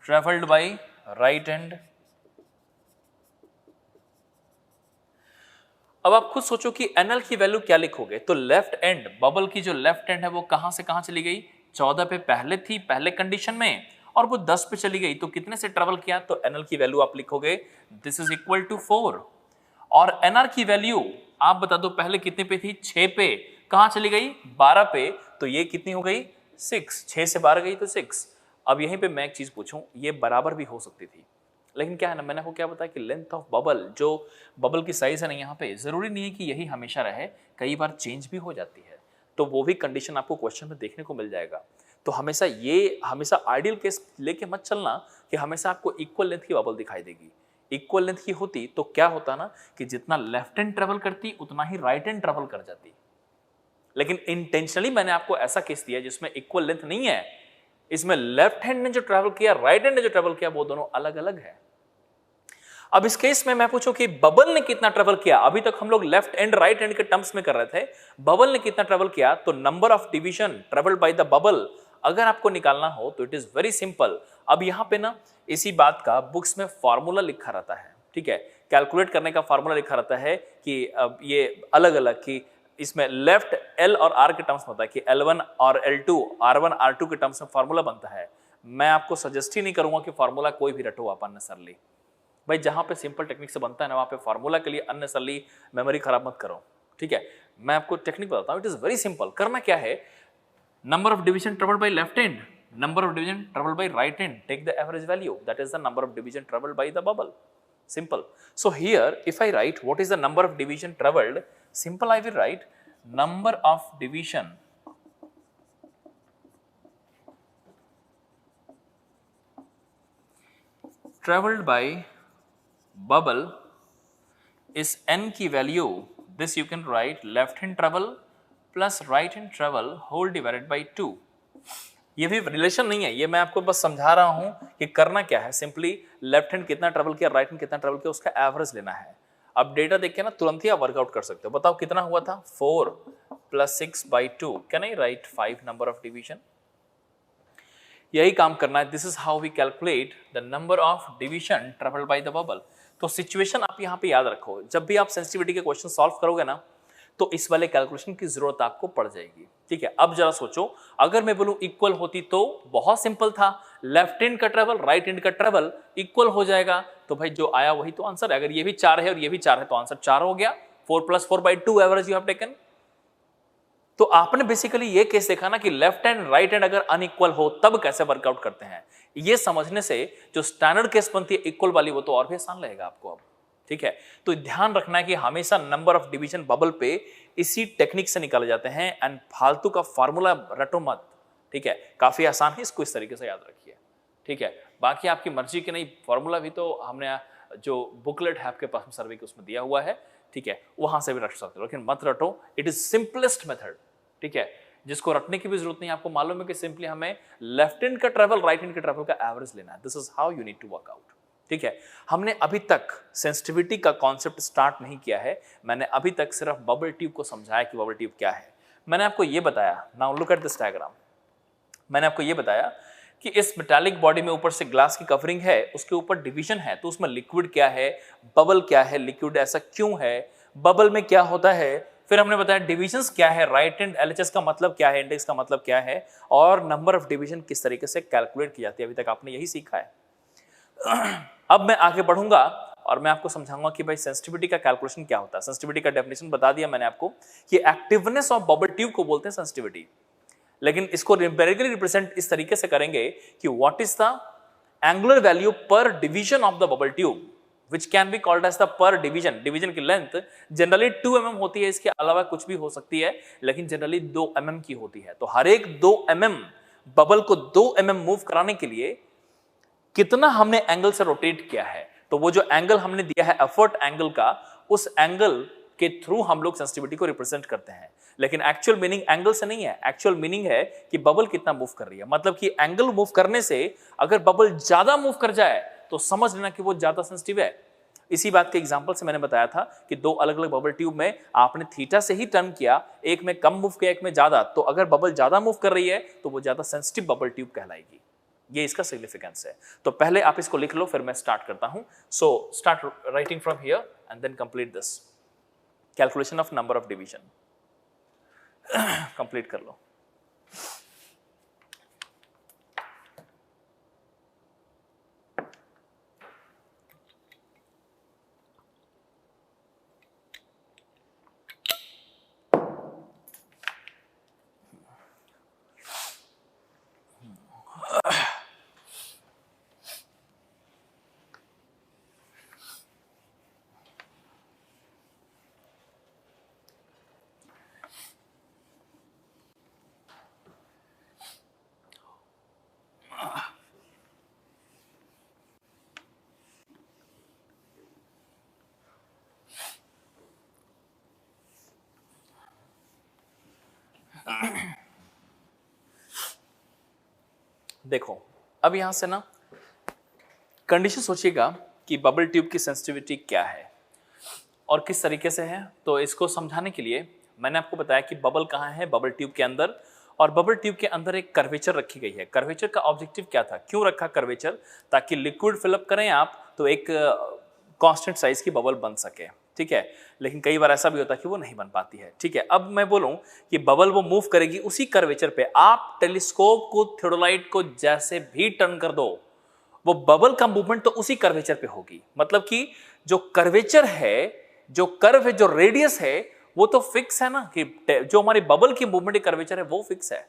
Speaker 1: traveled by right end। अब आप खुद सोचो कि NL की वैल्यू क्या लिखोगे। तो लेफ्ट एंड, बबल की जो लेफ्ट एंड है वो कहां से कहां चली गई, 14 पे पहले थी पहले कंडीशन में, और वो 10 पे चली गई, तो कितने से ट्रेवल किया, तो NL की वैल्यू आप लिखोगे दिस इज इक्वल टू 4। और NR की वैल्यू आप बता दो पहले कितने पे थी, 6 पे, कहां चली गई, 12 पे, तो ये कितनी हो गई, 6, 6 से 12 गई तो 6। अब यहीं पे मैं एक चीज पूछूं, ये बराबर भी हो सकती थी, लेकिन क्या है ना, मैंने आपको क्या बताया कि लेंथ ऑफ बबल, जो बबल की साइज है ना यहाँ पे, जरूरी नहीं है कि यही हमेशा रहे, कई बार चेंज भी हो जाती है। तो वो भी कंडीशन आपको क्वेश्चन में देखने को मिल जाएगा। तो हमेशा आइडियल केस लेके मत चलना कि हमेशा आपको इक्वल लेंथ की बबल दिखाई देगी। इक्वल लेंथ की होती तो क्या होता ना कि जितना लेफ्ट हैंड ट्रेवल करती उतना ही राइट हैंड ट्रेवल कर जाती। लेकिन इंटेंशनली मैंने आपको ऐसा केस दिया जिसमें इक्वल लेंथ नहीं है, इसमें लेफ्ट हैंड ने जो ट्रेवल किया, राइट हैंड ने जो ट्रेवल किया, वो दोनों अलग अलग है। अब इस केस में मैं पूछूं कि बबल ने कितना ट्रेवल किया, अभी तक हम लोग लेफ्ट एंड राइट एंड के टर्म्स में कर रहे थे, बबल ने कितना ट्रेवल किया, तो number of division travelled by the bubble अगर आपको निकालना हो तो इट इज वेरी सिंपल। अब यहां पे ना इसी बात का बुक्स में फॉर्मूला लिखा रहता है, ठीक है, कैलकुलेट करने का फॉर्मूला लिखा रहता है कि अब ये अलग अलग कि इसमें लेफ्ट एल और आर के टर्म्स में होता है कि L1 और L2 R1 R2 के टर्म्स में फॉर्मूला बनता है। मैं आपको सजेस्ट ही नहीं करूंगा कि फॉर्मूला कोई भी रटो आप अननेसेसरली, भाई जहां पे सिंपल टेक्निक से बनता है ना वहां पे फॉर्मूला के लिए अननेसेसरली मेमोरी खराब मत करो, ठीक है। मैं आपको टेक्निक बताता हूं, इट इज वेरी सिंपल। करना क्या है, number of division travelled by left and, number of division traveled by right end, take the average value, that is the number of division traveled by the bubble. Simple. So here if I write what is the number of division traveled, simple I will write number of division traveled by bubble is n की value, this you can write left hand travel plus right hand travel whole divided by 2. ये भी relation नहीं है, ये मैं आपको बस समझा रहा हूं कि करना क्या है, सिंपली लेफ्ट हैंड कितना ट्रेवल किया, राइट हैंड कितना ट्रेवल किया, उसका एवरेज लेना है। अब डेटा देख के ना तुरंत ही आप वर्कआउट कर सकते हो। बताओ कितना हुआ था, 4 + 6/2, can I write 5 number of division? यही काम करना है। This is how we calculate the number of division travelled by the bubble. तो सिचुएशन आप यहाँ पे याद रखो, जब भी आप सेंसिटिविटी के क्वेश्चन सॉल्व करोगे ना तो इस वाले कैलकुलेशन की जरूरत आपको पड़ जाएगी, ठीक है। अब जरा सोचो, अगर मैं बोलूं इक्वल होती तो बहुत सिंपल था, लेफ्ट हैंड का ट्रेवल राइट हैंड का ट्रेवल इक्वल हो जाएगा, तो भाई जो आया वही तो आंसर है। अगर ये भी 4 है और ये भी 4 है तो आंसर 4 हो गया। 4 + 4/2 एवरेज यू हैव टेकन। तो आपने बेसिकली ये केस देखा ना कि लेफ्ट हैंड राइट हैंड अगर अनइक्वल हो तब कैसे वर्कआउट करते हैं। ये समझने से जो स्टैंडर्ड केस बनती है इक्वल वाली, वो तो और भी आसान लगेगा आपको अब, ठीक है। तो ध्यान रखना है कि हमेशा नंबर ऑफ डिवीजन बबल पे इसी टेक्निक से निकाले जाते हैं एंड फालतू का फार्मूला रटो मत, ठीक है। काफी आसान है, इसको इस तरीके से याद रखिए, ठीक है। बाकी आपकी मर्जी की नहीं, फार्मूला भी तो हमने जो बुकलेट है आपके पास में सर्वे के उसमें दिया हुआ है, ठीक है, वहां से भी रट सकते हो, लेकिन मत रटो। इट इज सिंपलेस्ट मेथड, ठीक है, जिसको रटने की भी जरूरत नहीं। आपको मालूम है कि सिंपली हमें लेफ्ट हैंड का ट्रेवल राइट हैंड के ट्रेवल का एवरेज लेना है। This is how you need to work out, ठीक है। हमने अभी तक सेंसिटिविटी का कॉन्सेप्ट स्टार्ट नहीं किया है, मैंने अभी तक सिर्फ बबल ट्यूब को समझाया कि बबल ट्यूब क्या है। मैंने आपको यह बताया, now look at this diagram, मैंने आपको यह बताया कि इस मेटालिक बॉडी में ऊपर से ग्लास की कवरिंग है, उसके ऊपर डिवीजन है, तो उसमें लिक्विड क्या है, बबल क्या है, लिक्विड ऐसा क्यों है, बबल में क्या होता है, फिर हमने बताया डिविजन्स क्या है, राइट हैंड एलएचएस का मतलब क्या है, इंडेक्स का मतलब क्या है, और नंबर ऑफ डिवीजन किस तरीके से कैलकुलेट की जाती है। अभी तक आपने यही सीखा है। अब मैं आगे बढ़ूंगा और मैं आपको समझाऊंगा कि भाई सेंसिटिविटी का कैलकुलेशन क्या होता है। सेंसिटिविटी का डेफिनेशन बता दिया मैंने आपको कि एक्टिवनेस ऑफ बबल ट्यूब को बोलते हैं सेंसिटिविटी, लेकिन इसको एम्पिरिकली रिप्रेजेंट इस तरीके से करेंगे कि what is the angular value per division of the bubble tube which can be called as the per division। Division की लेंथ जनरली 2 mm होती है, इसके अलावा कुछ भी हो सकती है, लेकिन जनरली 2 mm की होती है। तो हर एक 2 mm बबल को 2 mm मूव कराने के लिए कितना हमने एंगल से रोटेट किया है, तो वो जो एंगल हमने दिया है एफर्ट एंगल का, उस एंगल के थ्रू हम लोग सेंसिटिविटी को रिप्रेजेंट करते हैं। लेकिन एक्चुअल मीनिंग एंगल से नहीं है, एक्चुअल मीनिंग है कि बबल कितना मूव कर रही है। मतलब कि एंगल मूव करने से अगर बबल ज्यादा मूव कर जाए तो समझ लेना कि वो ज्यादा सेंसिटिव है। इसी बात के एग्जांपल से मैंने बताया था कि 2 अलग अलग बबल ट्यूब में आपने थीटा से ही टर्न किया, एक में कम मूव किया एक में ज्यादा, तो अगर बबल ज्यादा मूव कर रही है तो वो ज्यादा सेंसिटिव बबल ट्यूब कहलाएगी। ये इसका सिग्निफिकेंस है। तो पहले आप इसको लिख लो, फिर मैं स्टार्ट करता हूं। So start writing from here and then complete this calculation of number of division. Complete कर लो। देखो अब यहां से ना कंडीशन सोचिएगा कि बबल ट्यूब की सेंसिटिविटी क्या है और किस तरीके से है। तो इसको समझाने के लिए मैंने आपको बताया कि बबल कहाँ है, बबल ट्यूब के अंदर, और बबल ट्यूब के अंदर एक कर्वेचर रखी गई है। कर्वेचर का ऑब्जेक्टिव क्या था, क्यों रखा कर्वेचर, ताकि लिक्विड फिलअप करें आप तो एक कांस्टेंट साइज की बबल बन सके, ठीक है। लेकिन कई बार ऐसा भी होता है कि वो नहीं बन पाती है, ठीक है। अब मैं बोलूं कि बबल वो मूव करेगी उसी कर्वेचर पे, आप टेलीस्कोप को, थियोडोलाइट को जैसे भी टर्न कर दो, वो बबल का मूवमेंट तो उसी कर्वेचर पे होगी। मतलब कि जो कर्वेचर है, जो कर्व है, जो रेडियस है, वो तो फिक्स है ना, कि जो हमारी बबल की मूवमेंट कर्वेचर है वो फिक्स है।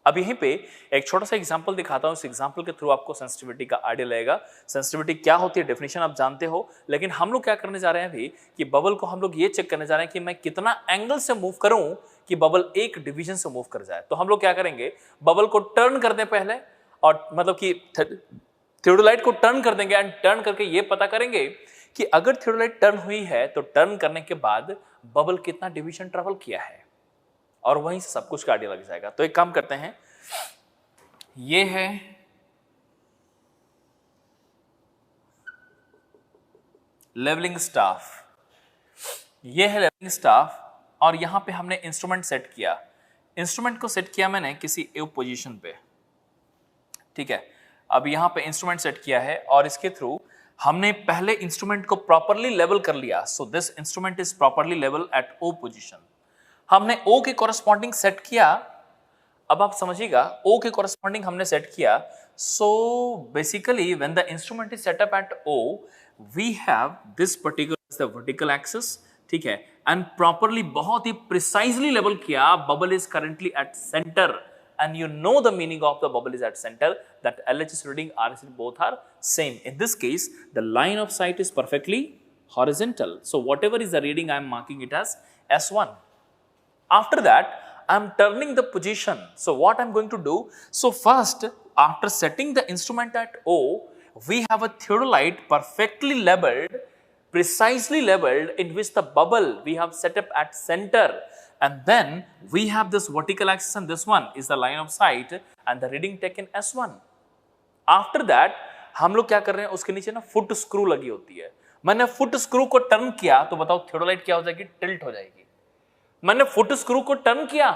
Speaker 1: अब यहीं पे एक छोटा सा एग्जांपल दिखाता हूं, इस एग्जांपल के थ्रू आपको सेंसिटिविटी का आइडिया लगेगा। सेंसिटिविटी क्या होती है, डेफिनेशन आप जानते हो, लेकिन हम लोग क्या करने जा रहे हैं अभी कि बबल को हम लोग ये चेक करने जा रहे हैं कि मैं कितना एंगल से मूव करूं कि बबल एक डिवीजन से मूव कर जाए। तो हम लोग क्या करेंगे, बबल को टर्न कर दें पहले, और मतलब कि थियोडोलाइट को टर्न कर देंगे, एंड टर्न करके ये पता करेंगे कि अगर थियोडोलाइट टर्न हुई है तो टर्न करने के बाद बबल कितना डिवीजन ट्रेवल किया है, और वहीं से सब कुछ का आइडिया लग जाएगा। तो एक काम करते हैं, ये है लेवलिंग स्टाफ, ये है लेवलिंग स्टाफ, और यहां पे हमने इंस्ट्रूमेंट सेट किया। इंस्ट्रूमेंट को सेट किया मैंने किसी ए पोजीशन पे, ठीक है। अब यहां पे इंस्ट्रूमेंट सेट किया है और इसके थ्रू हमने पहले इंस्ट्रूमेंट को प्रॉपरली लेवल कर लिया। So this instrument is properly level at O position. हमने ओ के कॉरेस्पॉन्डिंग सेट किया। अब आप समझिएगा, ओ के कॉरेस्पॉन्डिंग हमने सेट किया। So basically when the instrument is set up at O, we have this particular the vertical axis, ठीक है, एंड प्रॉपरली बहुत ही प्रिसाइजली लेवल किया। Bubble is currently at centre, and you know the meaning of the bubble is at center, that LHS reading, RHS both are same. In this case, the line of sight is perfectly horizontal. So whatever is the reading, I am marking it as S1. After that, I am turning the position. So what I am going to do? So first, after setting the instrument at O, we have a theodolite perfectly leveled, precisely leveled, in which the bubble we have set up at center. And then we have this vertical axis, and this one is the line of sight, and the reading taken S1. After that, हम लोग क्या कर रहे हैं, उसके नीचे ना foot screw लगी होती है। मैंने फुट स्क्रू को टर्न किया तो बताओ थियोडोलाइट क्या हो जाएगी, टिल्ट हो जाएगी। मैंने फुट स्क्रू को टर्न किया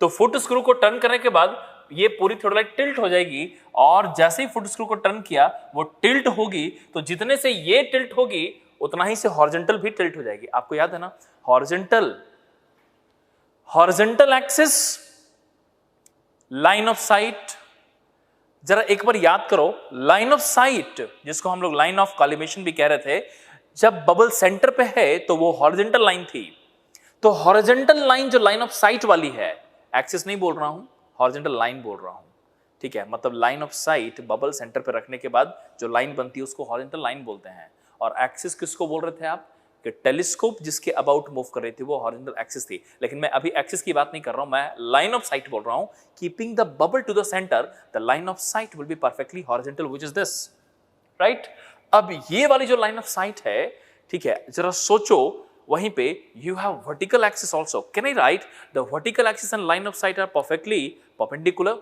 Speaker 1: तो फुट स्क्रू को टर्न करने के बाद ये पूरी थियोडोलाइट टिल्ट हो जाएगी, और जैसे ही फुट स्क्रू को टर्न किया वो टिल्ट होगी, तो जितने से ये टिल्ट होगी उतना ही से हॉरिजॉन्टल भी टिल्ट हो जाएगी। आपको याद है ना, horizontal axis, line of site. जरा एक बार याद करो, लाइन ऑफ साइट जिसको हम लोग लाइन ऑफ कॉलिमेशन भी कह रहे थे, जब बबल सेंटर पे है तो वो हॉरिजॉन्टल लाइन थी। तो हॉरिजॉन्टल लाइन जो लाइन ऑफ साइट वाली है, एक्सिस नहीं बोल रहा हूं, हॉरिजॉन्टल लाइन बोल रहा हूं, ठीक है। मतलब line of site bubble centre पे रखने के बाद जो लाइन बनती है उसको हॉरिजॉन्टल लाइन बोलते हैं। और एक्सिस किसको बोल रहे थे आप, कि टेलीस्कोप जिसके अबाउट मूव कर रही थी वो हॉरिजॉन्टल एक्सिस थी। लेकिन मैं अभी एक्सिस की बात नहीं कर रहा हूं, मैं लाइन ऑफ साइट बोल रहा हूं। Keeping the bubble to the centre, the line of sight will be perfectly horizontal, which is this, right. अब ये वाली जो लाइन ऑफ साइट है, ठीक है, जरा सोचो, वहीं पे you have vertical axis also. Can I write the vertical axis and line of sight are perfectly perpendicular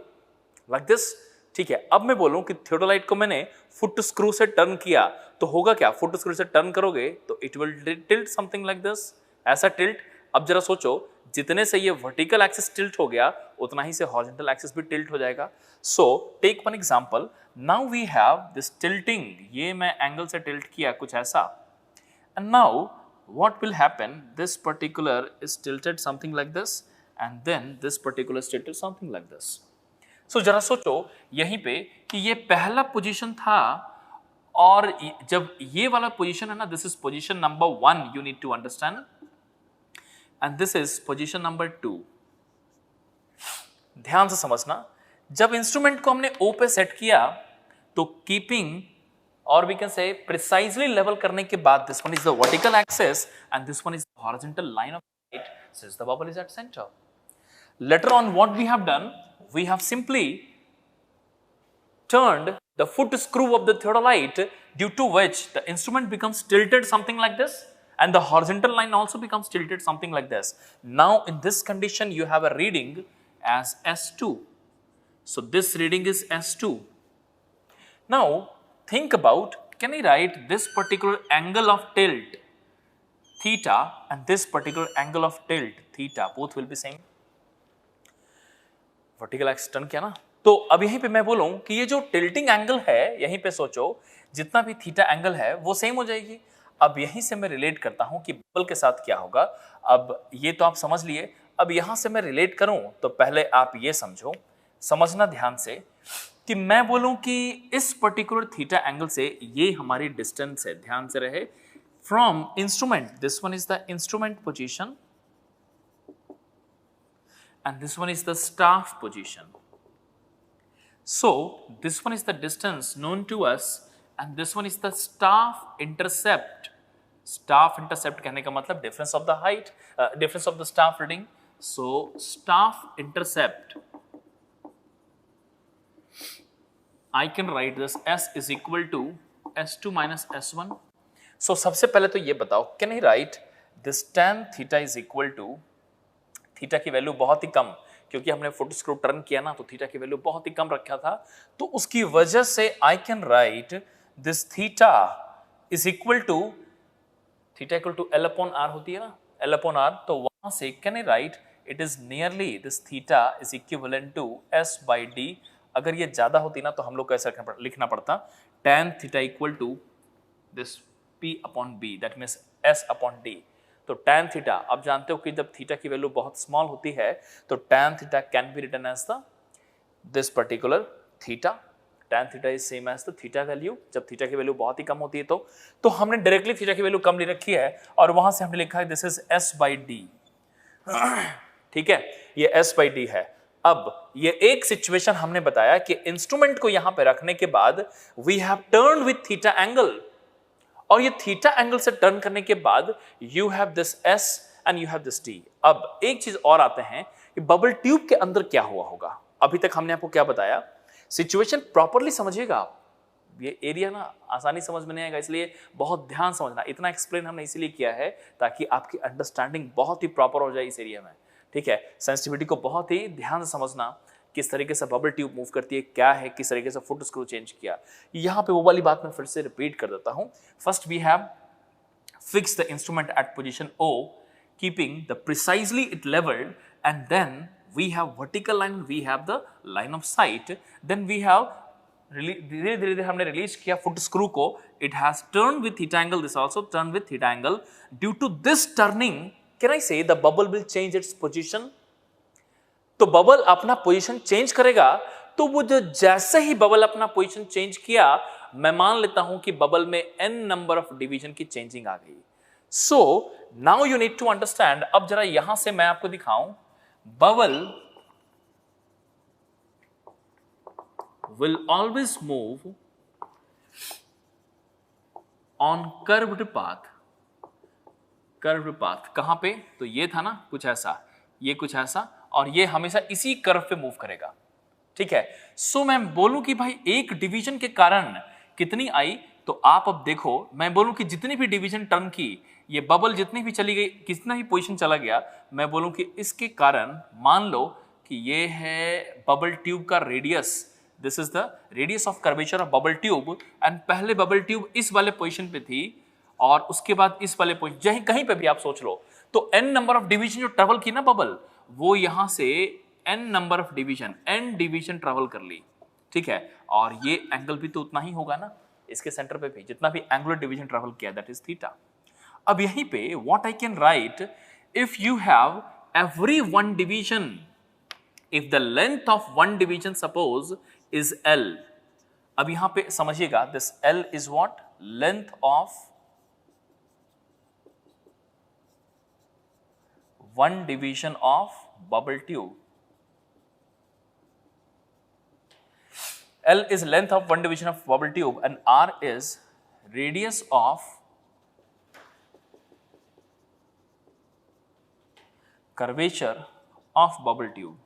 Speaker 1: like this, ठीक है। अब मैं बोलूं कि थियोडोलाइट को मैंने फुट स्क्रू से टर्न किया तो होगा क्या, फुट स्क्रू से टर्न करोगे तो it will tilt something like this, ऐसा टिल्ट। अब जरा सोचो, जितने से ये वर्टिकल एक्सिस टिल्ट हो गया उतना ही से हॉरिजॉन्टल एक्सिस भी टिल्ट हो जाएगा। So take one example, now we have this tilting, ये मैं एंगल से टिल्ट किया कुछ ऐसा, and now what will happen, this particular is tilted something like this, and then this particular is tilted something like this. So जरा सोचो यहीं पे कि ये पहला पोजीशन था, और जब ये वाला पोजीशन है ना, this is position number 1, you need to understand, and this is position number 2। ध्यान से समझना, जब इंस्ट्रूमेंट को हमने ओ पे सेट किया तो कीपिंग, और we can say precisely level करने के बाद, this one is the vertical axis and this one is the horizontal line of sight, since the bubble is at center. Later on, what we have done, we have simply turned the foot screw of the theodolite, due to which the instrument becomes tilted something like this, and the horizontal line also becomes tilted something like this. Now in this condition you have a reading as S2. So this reading is S2. Now think about can I write this particular angle of tilt theta and this particular angle of tilt theta both will be same? Vertical axis turn किया ना, तो अब यहीं पे मैं बोलूं कि ये जो टिल्टिंग एंगल है, यहीं पे सोचो जितना भी थीटा एंगल है वो सेम हो जाएगी। अब यहीं से मैं रिलेट करता हूं कि बबल के साथ क्या होगा। अब ये तो आप समझ लिए, अब यहां से मैं रिलेट करूं तो पहले आप ये समझो, समझना ध्यान से, कि मैं बोलूं कि इस पर्टिकुलर थीटा एंगल से ये हमारी डिस्टेंस है, ध्यान से रहे, from instrument, this one is the instrument position and this one is the staff position. So this one is the distance known to us and this one is the staff intercept. Staff intercept कहने का मतलब difference of the height, difference of the staff reading. So staff intercept, I can write this S is equal to S2 minus S1. So सबसे पहले तो ये बताओ, can I write this tan theta is equal to, theta की value बहुत ही कम, क्योंकि हमने फुट स्क्रू टर्न किया ना, तो थीटा की वैल्यू बहुत ही कम रखा था, तो उसकी वजह से I can write this theta is equal to, theta equal to l upon r होती है ना, एल अपॉन आर, तो वहां से can I write it is nearly this theta is equivalent to s by d. अगर ये ज्यादा होती ना तो हम लोग को ऐसा लिखना पड़ता, tan theta equal to this p upon b, that means s upon d। तो tan थीटा, आप जानते हो कि जब थीटा की वैल्यू बहुत स्मॉल होती है तो tan theta can be written as the this particular theta, tan theta is same as the theta value, जब थीटा की वैल्यू बहुत ही कम होती है तो हमने डायरेक्टली थीटा की वैल्यू कम ले रखी है और वहां से हमने लिखा है this is s by d. ठीक है, ये s बाई डी है। अब ये एक सिचुएशन हमने बताया कि इंस्ट्रूमेंट को यहां पे रखने के बाद we have turn with theta angle, और ये थीटा एंगल से टर्न करने के बाद you have this S and you have this D। अब एक चीज और आते हैं कि बबल ट्यूब के अंदर क्या हुआ होगा। अभी तक हमने आपको क्या बताया, सिचुएशन प्रॉपरली समझिएगा आप, ये एरिया ना आसानी समझ में नहीं आएगा, इसलिए बहुत ध्यान समझना। इतना एक्सप्लेन हमने इसीलिए किया है ताकि आपकी अंडरस्टैंडिंग बहुत ही प्रॉपर हो जाए इस एरिया में। ठीक है, सेंसिटिविटी को बहुत ही ध्यान से समझना, किस तरीके से बबल ट्यूब मूव करती है, क्या है, किस तरीके से फुट स्क्रू चेंज किया। यहां पे वो वाली बात मैं फिर से रिपीट कर देता हूं। First we have fix the instrument at position O, keeping the precisely it levelled, and then we have vertical line, we have the line of sight, then we have धीरे धीरे हमने रिलीज किया foot screw को, it has turn with theta angle, this also turn with theta angle. Due to this turning can I say the bubble will change its position. तो bubble अपना position change करेगा, तो वो जो जैसे ही बबल अपना पोजीशन चेंज किया, मैं मान लेता हूं कि बबल में n नंबर ऑफ डिवीजन की चेंजिंग आ गई। So now you need to understand. अब जरा यहां से मैं आपको दिखाऊं, bubble will always move on curved path. Curved path कहां पे, तो ये था ना कुछ ऐसा, ये कुछ ऐसा, और ये हमेशा इसी कर्व पे मूव करेगा। ठीक है, सो मैं बोलूं कि भाई एक डिवीजन के कारण कितनी आई, तो आप अब देखो, मैं बोलूं कि जितनी भी डिवीजन टर्न की, ये बबल जितनी भी चली गई, कितना भी पोजीशन चला गया, मैं बोलूं कि इसके कारण मान लो कि ये है बबल ट्यूब का radius, this is the radius of curvature of bubble tube, and पहले बबल ट्यूब इस वाले पोजीशन पे थी और उसके बाद इस वाले पोजीशन, कहीं पे भी आप सोच लो, तो n नंबर ऑफ डिवीजन जो ट्रेवल की ना बबल, वो यहां से n number of division, n division travel कर ली। ठीक है, और ये एंगल भी तो उतना ही होगा ना, इसके सेंटर पे भी जितना भी एंगुलर डिवीजन ट्रेवल किया, दैट इज थीटा। अब यहीं पे what I can right, if you have every one division, if the length of one division suppose is L। अब यहां पे समझिएगा, this L is what, length of one division of bubble tube. L is length of one division of bubble tube and R is radius of curvature of bubble tube.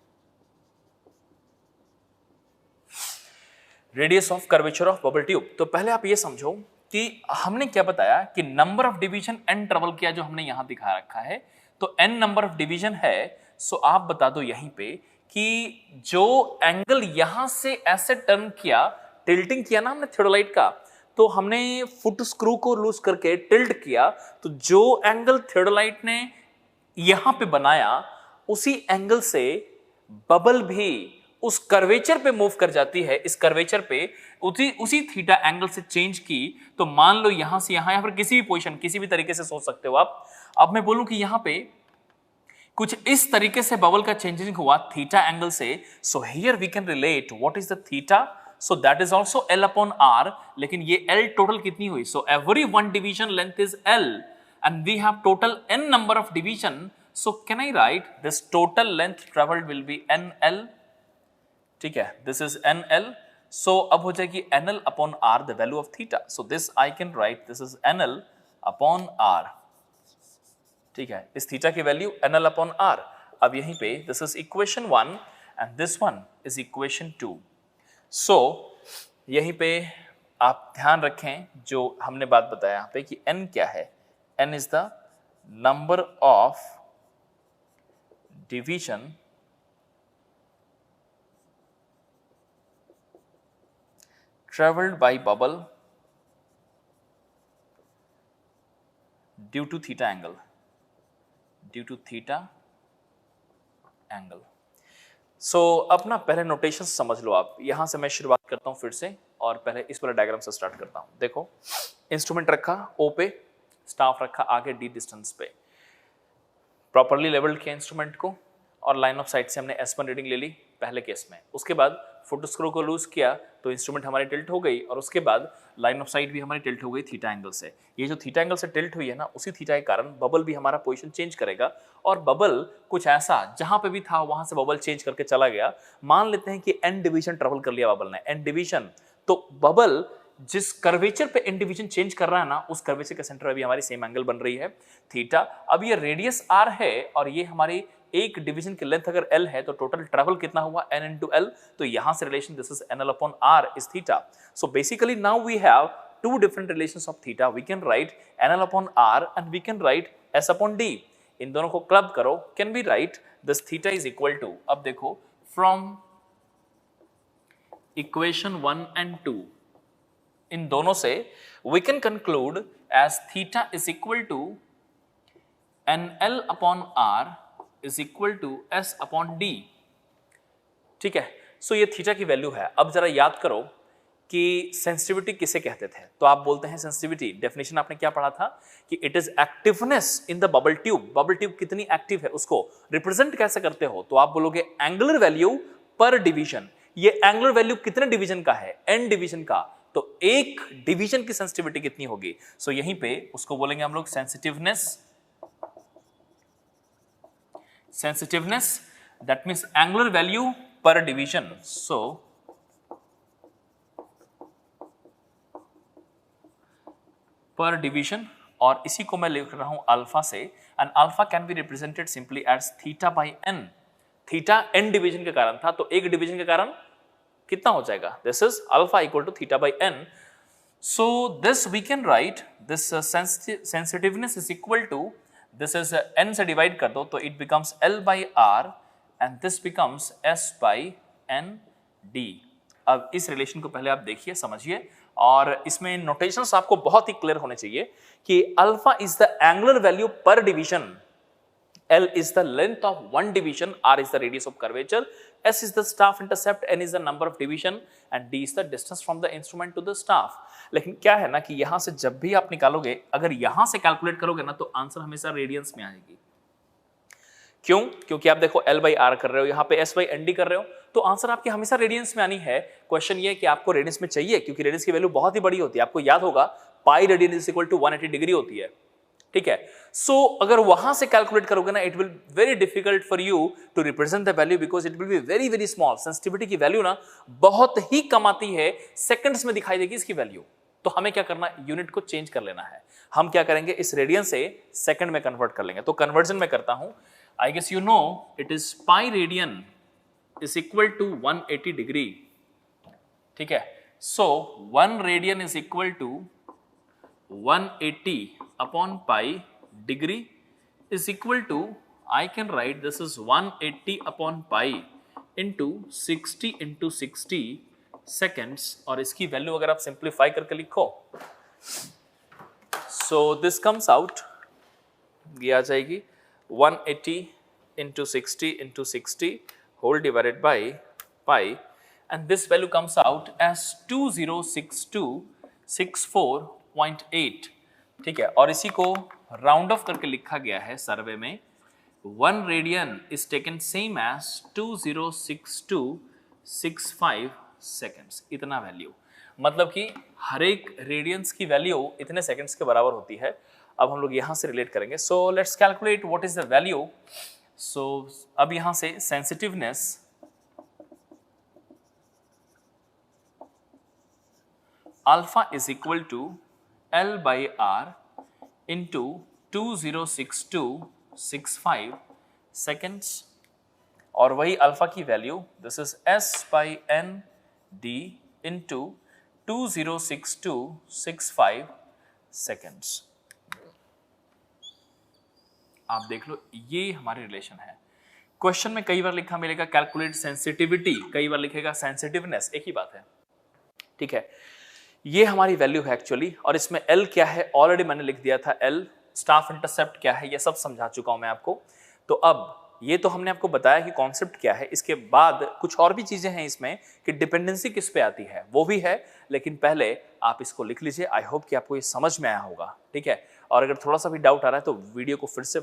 Speaker 1: Radius of curvature of bubble tube. तो पहले आप ये समझो कि हमने क्या बताया कि number of division n travel किया, जो हमने यहां दिखा रखा है, तो n नंबर ऑफ डिवीजन है। सो आप बता दो यहीं पे कि जो एंगल यहां से ऐसे टर्न किया, टिल्टिंग किया ना हमने थियोडोलाइट का, तो हमने फुट स्क्रू को लूज करके टिल्ट किया, तो जो एंगल थियोडोलाइट ने यहां पे बनाया उसी एंगल से बबल भी उस कर्वेचर पे मूव कर जाती है। इस कर्वेचर पे उसी थीटा एंगल से चेंज की, तो मान लो यहां से यहां या फिर किसी भी पोजीशन, किसी भी तरीके से सोच सकते हो आप। अब मैं बोलूं कि यहां पे कुछ इस तरीके से बबल का चेंजिंग हुआ थीटा एंगल से, so here we can relate what is the theta, so that is also L upon R। लेकिन ये L टोटल कितनी हुई, so every one division length is L and we have total n number of division, so can I write this total length traveled will be NL, ठीक है, this is NL, so अब हो जाएगी NL upon R the value of theta, so this I can write this is NL upon R, ठीक है, इस theta की value NL upon R। अब यहीं पे this is equation 1 and this one is equation 2, so यहीं पे आप ध्यान रखें जो हमने बात बताया यहाँ पे कि N क्या है, N is the number of division traveled by bubble due to theta angle, due to theta angle। So अब ना पहले नोटेशन समझ लो आप। यहां से मैं शुरुआत करता हूं फिर से, और पहले इस वाले डायग्राम से स्टार्ट करता हूं। देखो, इंस्ट्रूमेंट रखा O पे, स्टाफ रखा आगे D डिस्टेंस पे, प्रॉपरली लेवल्ड किया इंस्ट्रूमेंट को, और लाइन ऑफ साइट से हमने S1 रीडिंग ले ली पहले केस में। उसके बाद फुट स्क्रू को लूज किया तो इंस्ट्रूमेंट हमारी टिल्ट हो गई, और उसके बाद लाइन ऑफ साइट भी हमारी टिल्ट हो गई थीटा एंगल से। ये जो थीटा एंगल से टिल्ट हुई है ना, उसी थीटा के कारण बबल भी हमारा पोजीशन चेंज करेगा, और बबल कुछ ऐसा जहां पे भी था वहां से बबल चेंज करके चला गया। मान लेते हैं कि n डिवीजन ट्रेवल कर लिया बबल ने, n डिवीजन, तो बबल जिस कर्वेचर पे n डिवीजन चेंज कर रहा है ना, उस कर्वेचर के सेंटर में भी हमारी सेम एंगल बन रही है थीटा। अब ये रेडियस r है और ये हमारी एक डिवीजन की लेंथ अगर L है, तो टोटल ट्रैवल कितना हुआ n into L, तो यहां से relation this is NL upon R is theta। So basically now we have two different relations of theta, we can write NL upon R and we can write S upon D। इन दोनों को club करो, can we write this theta is equal to, अब देखो from equation 1 and 2, इन दोनों से we can conclude as theta is equal to NL upon R is equal to S upon D, ठीक है। सो ये थीटा की वैल्यू है। अब जरा याद करो कि सेंसिटिविटी किसे कहते थे, तो आप बोलते हैं सेंसिटिविटी, डेफिनेशन आपने क्या पढ़ा था कि it is activeness in the bubble tube. Bubble tube कितनी एक्टिव है उसको रिप्रेजेंट कैसे करते हो, तो आप बोलोगे एंगुलर वैल्यू पर डिवीजन। ये एंगुलर वैल्यू कितने डिवीजन का है, n डिवीजन का, तो एक डिवीजन की सेंसिटिविटी कितनी होगी। सो यहीं पे उसको बोलेंगे हम लोग sensitiveness, sensitiveness that means angular value per division, so per division, और इसी को मैं लिख रहा हूं अल्फा से, and alpha can be represented simply as theta by n। Theta n division के कारण था, तो एक डिवीजन के कारण कितना हो जाएगा, this is alpha equal to theta by n। So this we can write this sensitiveness is equal to, this is n से डिवाइड कर दो तो it becomes L by R and this becomes S by N D। अब इस relation को पहले आप देखिए, समझिए, और इसमें नोटेशंस आपको बहुत ही क्लियर होने चाहिए कि alpha is the angular value per division, L is the length of one division, R is the radius of curvature, S is the staff intercept, N is the number of division and D is the distance from the instrument to the staff। लेकिन क्या है ना कि यहां से जब भी आप निकालोगे, अगर यहां से कैलकुलेट करोगे ना, तो आंसर हमेशा रेडियंस में आएगी। क्यों? क्योंकि आप देखो L by R कर रहे हो, यहाँ पे S by ND कर रहे हो, तो आंसर आपकी हमेशा रेडियंस में आनी है। क्वेश्चन ये है कि आपको रेडियंस में चाहिए, क्योंकि रेडियंस की वैल्यू बहुत ही बड़ी होती है। आपको याद होगा pi radian is equal to 180 degree होती है, ठीक है। सो अगर वहां से कैलकुलेट करोगे ना, it will very difficult for you to represent the value, because it will be very very small. Sensitivity की वैल्यू ना बहुत ही कम आती है, सेकंड्स में दिखाई देगी इसकी वैल्यू। तो हमें क्या करना, यूनिट को चेंज कर लेना है। हम क्या करेंगे, इस रेडियन से सेकंड में कन्वर्ट कर लेंगे। तो कन्वर्जन में करता हूं, I guess you know it is pi radian is equal to 180 degree, ठीक है। So 1 radian is equal to 180 upon pi degree is equal to, I can write this is 180 upon pi into 60 into 60, seconds, और इसकी value अगर आप simplify करके लिखो, so this comes out, ये आ जाएगी 180 into 60 into 60 whole divided by pi, and this value comes out as 206264.8. ठीक है, और इसी को राउंड ऑफ करके लिखा गया है सर्वे में 1 radian is taken same as 206265 seconds, इतना वैल्यू, मतलब कि हर एक रेडियंस की वैल्यू इतने सेकेंड्स के बराबर होती है। अब हम लोग यहां से रिलेट करेंगे, so let's calculate what is the value. So अब यहां से sensitiveness alpha is equal to L by R into 206265 seconds, और वही अल्फा की value this is S by N D into 206265 seconds. आप देख लो, ये हमारे रिलेशन है। क्वेश्चन में कई बार लिखा मिलेगा कैलकुलेट सेंसिटिविटी, कई बार लिखेगा सेंसिटिवनेस, एक ही बात है, ठीक है। ये हमारी वैल्यू है एक्चुअली, और इसमें L क्या है ऑलरेडी मैंने लिख दिया था, L स्टाफ इंटरसेप्ट क्या है ये सब समझा चुका हूं मैं आपको। तो अब ये तो हमने आपको बताया कि कॉन्सेप्ट क्या है, इसके बाद कुछ और भी चीजें हैं इसमें कि डिपेंडेंसी किस पे आती है वो भी है, लेकिन पहले आप इसको लिख लीजिए। आई होप कि आपको ये समझ में आया होगा, ठीक है। और अगर थोड़ा सा भी डाउट आ रहा है तो वीडियो को फिर से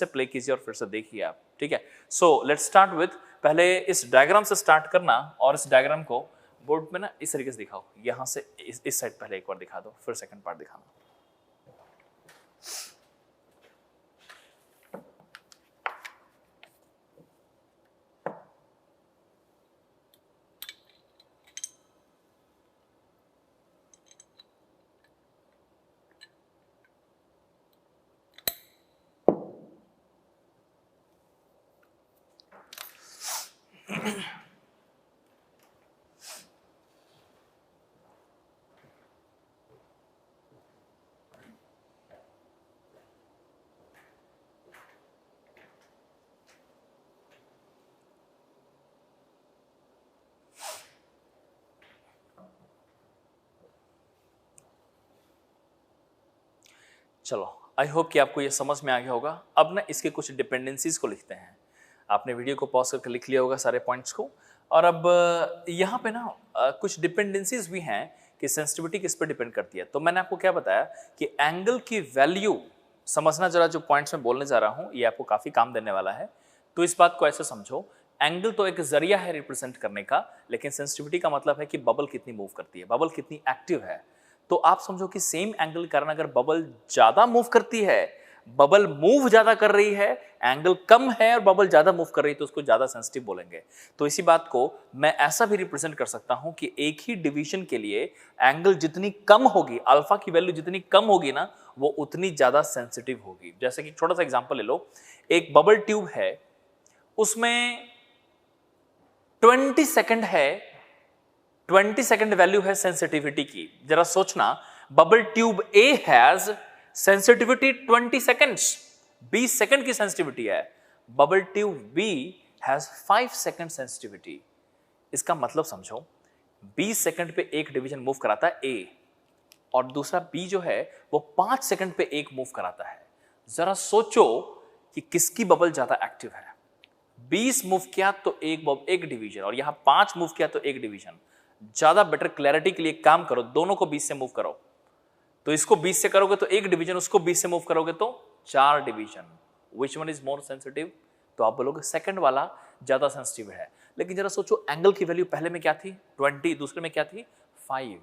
Speaker 1: प्ले कीजिए और फिर से देखिए आप, ठीक है। सो लेट्स स्टार्ट विथ, पहले इस डायग्राम से स्टार्ट करना, और इस डायग्राम को बोर्ड में ना इस तरीके से दिखाओ, यहां से इस साइड पहले एक बार दिखा दो, फिर सेकंड पार्ट दिखाना। चलो, आई होप कि आपको ये समझ में आ गया होगा। अब ना इसके कुछ डिपेंडेंसीज को लिखते हैं। आपने वीडियो को पॉज करके लिख लिया होगा सारे पॉइंट्स को, और अब यहाँ पे ना कुछ डिपेंडेंसीज भी हैं कि सेंसिटिविटी किस पे डिपेंड करती है। तो मैंने आपको क्या बताया कि एंगल की वैल्यू समझना, जरा जो पॉइंट्स मैं बोलने जा रहा हूँ ये आपको काफी काम देने वाला है। तो इस बात को ऐसे समझो, एंगल तो एक जरिया है रिप्रेजेंट करने का, लेकिन सेंसिटिविटी का मतलब है कि बबल कितनी मूव करती है, बबल कितनी एक्टिव है। तो आप समझो कि सेम एंगल के कारण अगर बबल ज्यादा मूव करती है, बबल मूव ज्यादा कर रही है, एंगल कम है और बबल ज्यादा मूव कर रही है, तो उसको ज्यादा सेंसिटिव बोलेंगे। तो इसी बात को मैं ऐसा भी रिप्रेजेंट कर सकता हूं कि एक ही डिवीजन के लिए एंगल जितनी कम होगी, अल्फा की वैल्यू जितनी कम होगी ना, वो उतनी ज्यादा सेंसिटिव होगी। जैसे कि छोटा सा एग्जांपल ले लो, एक बबल ट्यूब है, उसमें 20 सेकंड है, 20 सेकंड वैल्यू है सेंसिटिविटी की। जरा सोचना, bubble tube a has sensitivity 20 seconds, 20 second की सेंसिटिविटी है। Bubble tube b has 5 second sensitivity. इसका मतलब समझो, 20 सेकंड पे एक डिवीजन मूव कराता है ए, और दूसरा बी जो है वो 5 सेकंड पे एक मूव कराता है। जरा सोचो कि किसकी बबल ज्यादा एक्टिव है। 20 मूव किया तो एक डिवीजन, और यहां 5 मूव किया तो एक डिवीजन। ज्यादा बेटर क्लैरिटी के लिए काम करो, दोनों को 20 से मूव करो। तो इसको 20 से करोगे तो एक डिवीजन, उसको 20 से मूव करोगे तो 4 division. Which one is more sensitive? तो आप बोलोगे सेकंड वाला ज्यादा सेंसिटिव है। लेकिन जरा सोचो, एंगल की वैल्यू पहले में क्या थी 20, दूसरे में क्या थी 5।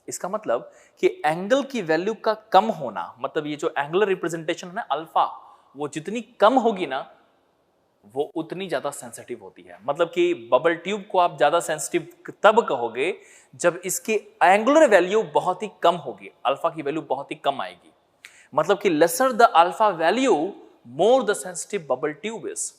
Speaker 1: इसका मतलब कि एंगल की वैल्यू का कम होना, मतलब ये जो एंगुलर रिप्रेजेंटेशन है ना अल्फा, वो जितनी कम होगी ना वो उतनी ज्यादा सेंसिटिव होती है। मतलब कि बबल ट्यूब को आप ज्यादा सेंसिटिव तब कहोगे जब इसकी एंगुलर वैल्यू बहुत ही कम होगी, अल्फा की वैल्यू बहुत ही कम आएगी। मतलब कि lesser the alpha value more the sensitive bubble tube is.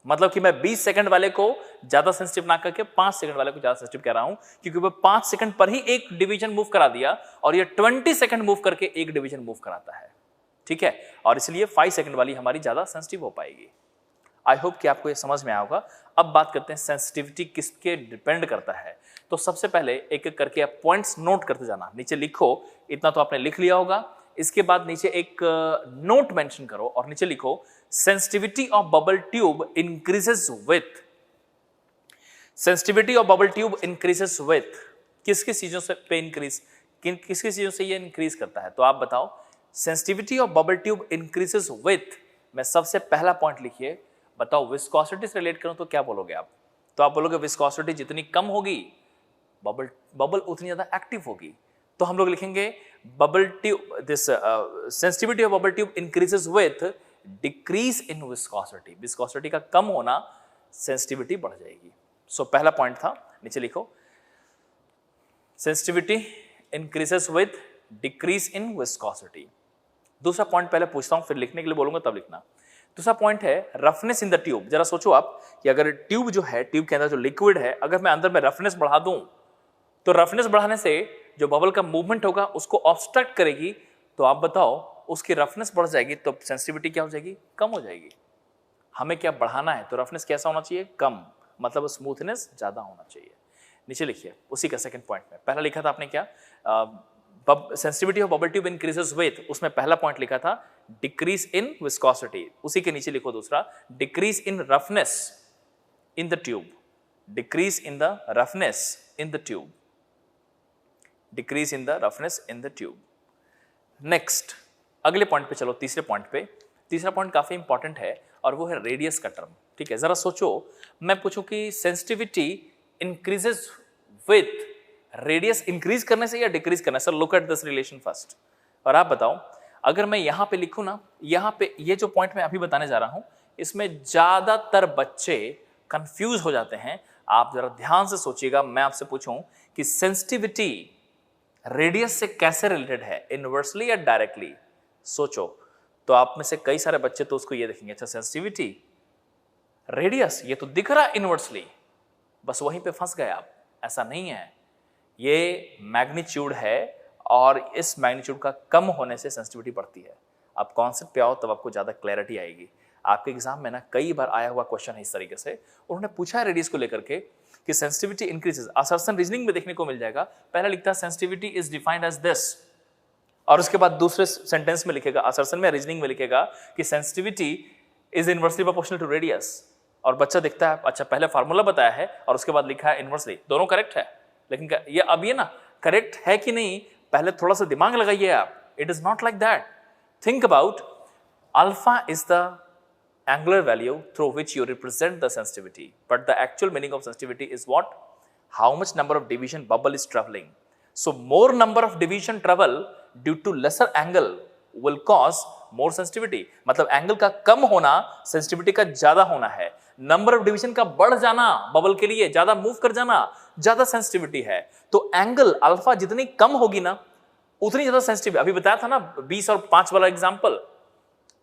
Speaker 1: मतलब कि मैं 20 सेकंड वाले को ज्यादा सेंसिटिव ना करके 5 सेकंड वाले को ज्यादा सेंसिटिव कह रहा हूं, क्योंकि वो 5 सेकंड पर ही एक डिवीजन मूव करा दिया, और ये 20 सेकंड मूव करके एक डिवीजन मूव कराता है, ठीक है। और इसलिए 5 सेकंड वाली हमारी ज्यादा सेंसिटिव हो पाएगी। आई होप कि आपको ये समझ में आया होगा। अब बात करते हैं सेंसिटिविटी किसके डिपेंड करता है। तो सबसे पहले एक एक करके आप पॉइंट्स नोट करते जाना। नीचे लिखो, इतना तो आपने लिख लिया होगा। इसके बाद नीचे एक नोट मेंशन करो और नीचे लिखो sensitivity of bubble tube increases with, sensitivity of bubble tube increases with, किस किस चीजों से पे इंक्रीज, किस किस चीजों से ये इंक्रीज करता है? तो आप बताओ sensitivity of bubble tube increases with में सबसे पहला पॉइंट लिखिए, बताओ विस्कोसिटी से रिलेट करूं तो क्या बोलोगे आप? तो आप बोलोगे विस्कोसिटी जितनी कम होगी बबल उतनी ज्यादा एक्टिव होगी। तो हम लोग लिखेंगे bubble tube, this sensitivity of bubble tube increases with decrease in viscosity, viscosity का कम होना सेंसिटिविटी बढ़ जाएगी। सो पहला पॉइंट था, नीचे लिखो sensitivity increases with decrease in viscosity. दूसरा पॉइंट पहले पूछता हूं, फिर लिखने के लिए बोलूंगा तब लिखना। दूसरा पॉइंट है रफनेस इन द ट्यूब। जरा सोचो आप कि अगर ट्यूब जो है, ट्यूब के अंदर जो लिक्विड है, अगर मैं अंदर में रफनेस बढ़ा दूं तो रफनेस बढ़ाने से जो बबल का मूवमेंट होगा उसको ऑब्स्ट्रक्ट करेगी। तो आप बताओ उसकी रफनेस बढ़ जाएगी तो सेंसिटिविटी क्या हो जाएगी? कम हो जाएगी। हमें क्या बढ़ाना है? तो रफनेस कैसा होना चाहिए? कम, मतलब स्मूथनेस ज्यादा होना चाहिए। नीचे लिखिए उसी का सेकंड पॉइंट में। पहला लिखा था आपने क्या, sensitivity of bubble tube increases with, उसमें पहला पॉइंट लिखा था डिक्रीज इन विस्कोसिटी। उसी के नीचे लिखो दूसरा decrease in roughness in the tube, decrease in the roughness in the tube, decrease in the roughness in the tube. Next अगले पॉइंट पे चलो, तीसरे पॉइंट पे। तीसरा पॉइंट काफी इंपॉर्टेंट है और वो है रेडियस का टर्म। ठीक है, जरा सोचो, मैं पूछूं कि sensitivity increases with radius increase करने से या डिक्रीज करने से? Look at this relation first. और आप बताओ अगर मैं यहां पे लिखूं ना, यहां पे ये जो पॉइंट मैं अभी बताने जा रहा हूं, इसमें ज्यादातर बच्चे कंफ्यूज हो जाते हैं। आप जरा ध्यान से सोचिएगा, मैं आपसे पूछूं कि सेंसिटिविटी रेडियस से कैसे रिलेटेड है, इनवर्सली या डायरेक्टली? सोचो, तो आप में से कई सारे बच्चे तो उसको ये देखेंगे, अच्छा सेंसिटिविटी रेडियस ये तो दिख रहा इनवर्सली, बस वहीं पे फंस गए आप। ऐसा नहीं है, ये मैग्नीट्यूड है और इस मैग्नीट्यूड का कम होने से सेंसिटिविटी बढ़ती है। आप कॉन्सेप्ट पे आओ तब आपको ज्यादा क्लैरिटी आएगी। आपके एग्जाम में ना कई बार आया हुआ क्वेश्चन है इस तरीके से, उन्होंने पूछा है रेडियस को लेकर के कि सेंसिटिविटी इंक्रीजेस, असर्शन रीजनिंग में देखने को मिल जाएगा। पहला लिखता है sensitivity is defined as this, और उसके बाद दूसरे सेंटेंस में लिखेगा, असर्शन में रीजनिंग में लिखेगा कि sensitivity is inversely proportional to radius. और बच्चा दिखता है अच्छा पहले फार्मूला बताया है और उसके बाद लिखा है इनवर्सली, दोनों करेक्ट है। लेकिन ये अब ये ना करेक्ट है कि नहीं, पहले थोड़ा सा दिमाग लगाइए आप। It is not like that. Think about, alpha is the angular value through which you represent the sensitivity, but the actual meaning of sensitivity is what? How much number of division bubble is traveling. So more number of division travel due to lesser angle will cause more sensitivity. मतलब angle का कम होना sensitivity का ज्यादा होना है। Number of division का बढ़ जाना बबल के लिए, ज्यादा मूव कर जाना, ज्यादा सेंसिटिविटी है। तो एंगल अल्फा जितनी कम होगी ना उतनी ज्यादा सेंसिटिव। अभी बताया था ना 20 और 5 वाला एग्जांपल,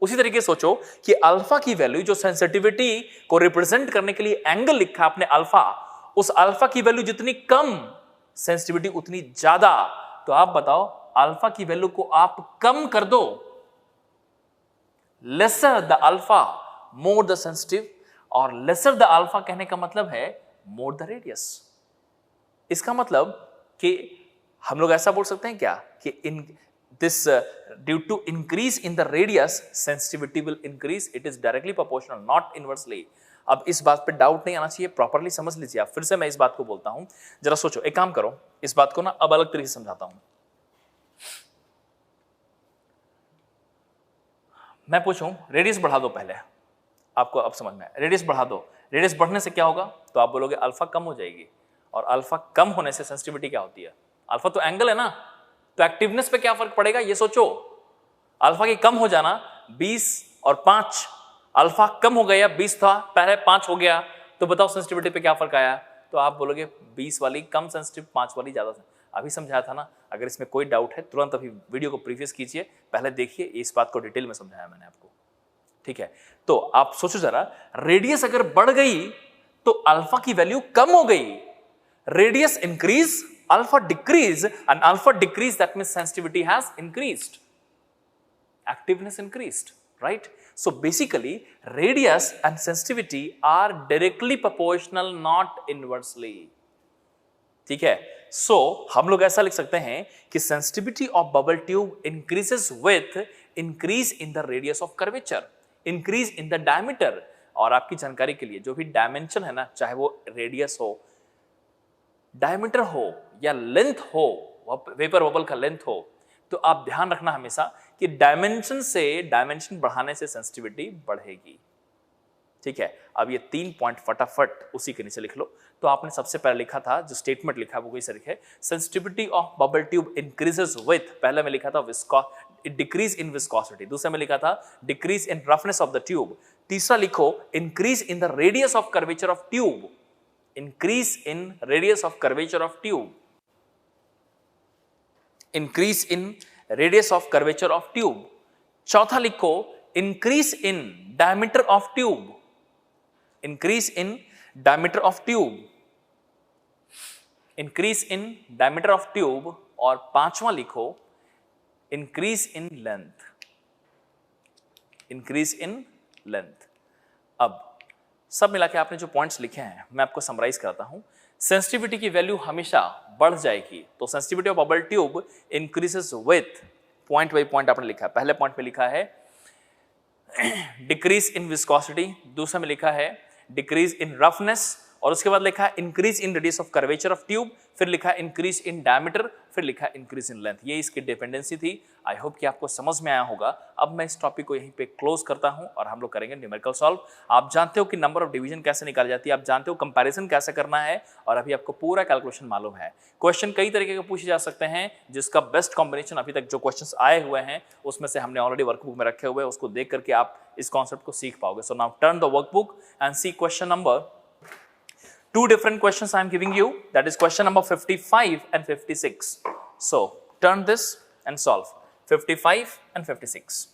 Speaker 1: उसी तरीके सोचो कि अल्फा की वैल्यू जो सेंसिटिविटी को रिप्रेजेंट करने के लिए एंगल लिखा आपने अल्फा, उस अल्फा की वैल्यू जितनी कम सेंसिटिविटी उतनी ज्यादा। तो आप बताओ अल्फा की वैल्यू को आप कम कर दो, lesser the alpha more the sensitive, और लेसर द अल्फा कहने का मतलब है मोर द रेडियस। इसका मतलब कि हम लोग ऐसा बोल सकते हैं क्या कि इन this due to increase in the radius sensitivity will increase, it is directly proportional not inversely. अब इस बात पे डाउट नहीं आना चाहिए, प्रॉपर्ली समझ लीजिए आप। फिर से मैं इस बात को बोलता हूं, जरा सोचो, एक काम करो, इस बात को ना अब अलग तरीके से समझाता हूं। मैं पूछूं रेडियस बढ़ा दो, पहले आपको अब समझ में, रेडियस बढ़ा दो, रेडियस बढ़ने से क्या होगा? तो आप बोलोगे अल्फा कम हो जाएगी, और अल्फा कम होने से सेंसिटिविटी क्या होती है? अल्फा तो एंगल है ना, तो एक्टिवनेस पे क्या फर्क पड़ेगा ये सोचो। अल्फा की कम हो जाना 20 और 5, अल्फा कम हो गया, 20 था पहले 5 हो गया, तो बताओ सेंसिटिविटी पे क्या फर्क आया? तो आप बोलोगे 20 वाली कम सेंसिटिव, 5 वाली ज्यादा। अभी समझाया था ना। अगर इसमें कोई डाउट है तुरंत अभी वीडियो को प्रीवियस कीजिए, पहले देखिए, इस बात को डिटेल में समझाया मैंने आपको। ठीक है, तो आप सोचो जरा, रेडियस अगर बढ़ गई तो अल्फा की वैल्यू कम हो गई, radius increase, alpha decrease, and alpha decrease, that means sensitivity has increased, activeness increased, right? So basically radius and sensitivity are directly proportional, not inversely. ठीक है। सो हम लोग ऐसा लिख सकते हैं कि sensitivity of bubble tube increases with increase in the radius of curvature, increase in the diameter. और आपकी जानकारी के लिए जो भी डायमेंशन है ना, चाहे वो रेडियस हो, डायमीटर हो या लेंथ हो, वेपर बबल का लेंथ हो, तो आप ध्यान रखना हमेशा कि डायमेंशन बढ़ाने से सेंसिटिविटी बढ़ेगी। ठीक है। अब ये 3 पॉइंट फटाफट उसी के नीचे लिख लो। तो आपने सबसे पहले लिखा था, जो स्टेटमेंट लिखा वो कैसे लिखे, sensitivity of bubble tube increases with, पहले में लिखा था डिक्रीज इन विस्कोसिटी, दूसरे में लिखा था decrease in roughness of the tube, तीसरा लिखो increase in the radius of curvature of tube, increase in radius of curvature of tube, increase in radius of curvature of tube, चौथा लिखो increase in diameter of tube, increase in diameter of tube, increase in diameter of tube, और पांचवा लिखो increase in length, increase in length। अब सब मिला के आपने जो पॉइंट्स लिखे हैं मैं आपको समराइज करता हूं। सेंसिटिविटी की वैल्यू हमेशा बढ़ जाएगी, तो sensitivity of bubble tube increases with, point by point आपने लिखा है। पहले पॉइंट में लिखा है डिक्रीज इन विस्कोसिटी, दूसरे में लिखा है डिक्रीज इन रफनेस, और उसके बाद लिखा है increase in radius of curvature of tube, फिर लिखा है इंक्रीज इन डायमीटर, फिर लिखा है इंक्रीज इन लेंथ। ये इसकी डिपेंडेंसी थी। आई होप कि आपको समझ में आया होगा। अब मैं इस टॉपिक को यहीं पे क्लोज करता हूं और हम लोग करेंगे न्यूमेरिकल सॉल्व। आप जानते हो कि नंबर ऑफ डिवीजन कैसे निकाली जाती है, आप जानते हो कंपैरिजन कैसे करना है, और अभी आपको पूरा कैलकुलेशन मालूम है। क्वेश्चन कई तरीके के पूछे जा सकते हैं, जिसका बेस्ट कॉम्बिनेशन अभी तक जो क्वेश्चन आए हुए हैं उसमें से हमने ऑलरेडी वर्कबुक में रखे हुए हैं, उसको देख करके आप इस कॉन्सेप्ट को सीख पाओगे। So now turn the workbook and see question number, two different questions I am giving you, that is question number 55 and 56. So turn this and solve 55 and 56.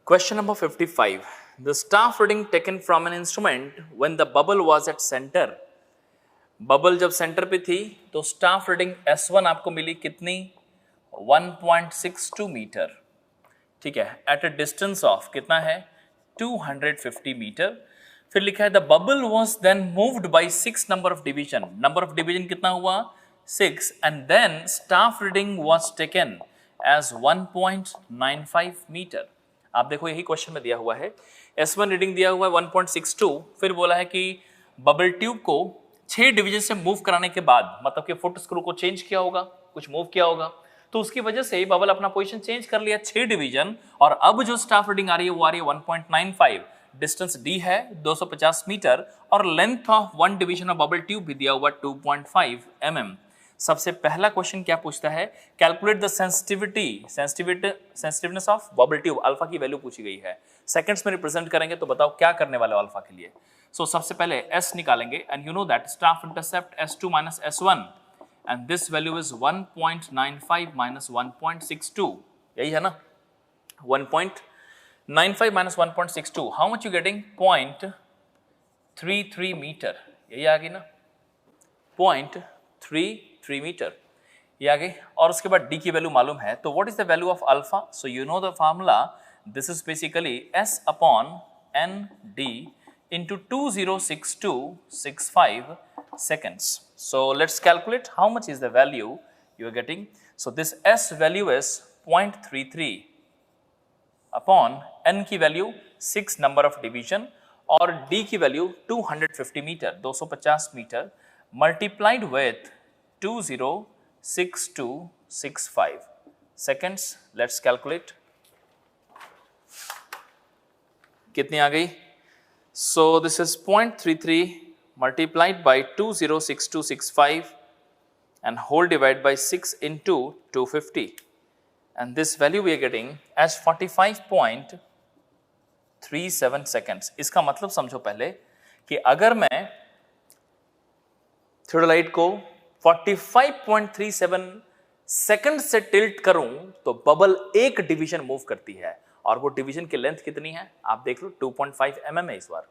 Speaker 1: Question number 55. The staff reading taken from an instrument when the bubble was at center. Bubble जब centre पे थी तो staff reading S1 आपको मिली कितनी, 1.62 metre. ठीक है। At a distance of कितना है, 250 मीटर। फिर लिखा है the bubble was then moved by 6 number of division. Number of division कितना हुआ, 6, and then staff reading was taken as 1.95 metre. आप देखो यही क्वेश्चन में दिया हुआ है, S1 रीडिंग दिया हुआ है 1.62, फिर बोला है कि बबल ट्यूब को 6 डिवीजन से मूव कराने के बाद, मतलब कि फुट स्क्रू को चेंज किया होगा, कुछ मूव किया होगा, तो उसकी वजह से बबल अपना पोजीशन चेंज कर लिया 6 डिवीजन, और अब जो स्टाफ रीडिंग आ रही है वो आ रही है 1.95। डिस्टेंस D है 250 मीटर, और length of 1 division of bubble tube भी दिया हुआ 2.5 mm। सबसे पहला क्वेश्चन क्या पूछता है, calculate the sensitiveness of bubble tube. Alpha की वैल्यू पूछी गई है, सेकंड्स में रिप्रेजेंट करेंगे, तो बताओ क्या करने वाले हो अल्फा के लिए। सो सबसे पहले S निकालेंगे, and you know that staff intercept S2 minus S1, and this value is 1.95 minus 1.62, यही है ना, 1.95 minus 1.62, how much you getting, 0.33 metre, यही आ गई ना, 0.33 मीटर, ये आ गई। और उसके बाद D की वैल्यू मालूम है, तो what is the value of alpha, so you know the formula, this is basically S upon ND into 206265 seconds. So let's calculate how much is the value you are getting. So this S value is 0.33 upon N की value 6 number of division, और D की वैल्यू 250 metre, 250 metre, multiplied with 206265 seconds. Let's calculate. कितनी आ गई? So this is 0.33 multiplied by 206265 and whole divide by 6 into 250, and this value we are getting as 45.37 seconds. इसका मतलब समझो पहले कि अगर मैं थियोडोलाइट को 45.37 सेकंड से टिल्ट करूं तो बबल एक डिवीजन मूव करती है, और वो डिवीजन की लेंथ कितनी है आप देख लो, 2.5 mm है इस बार।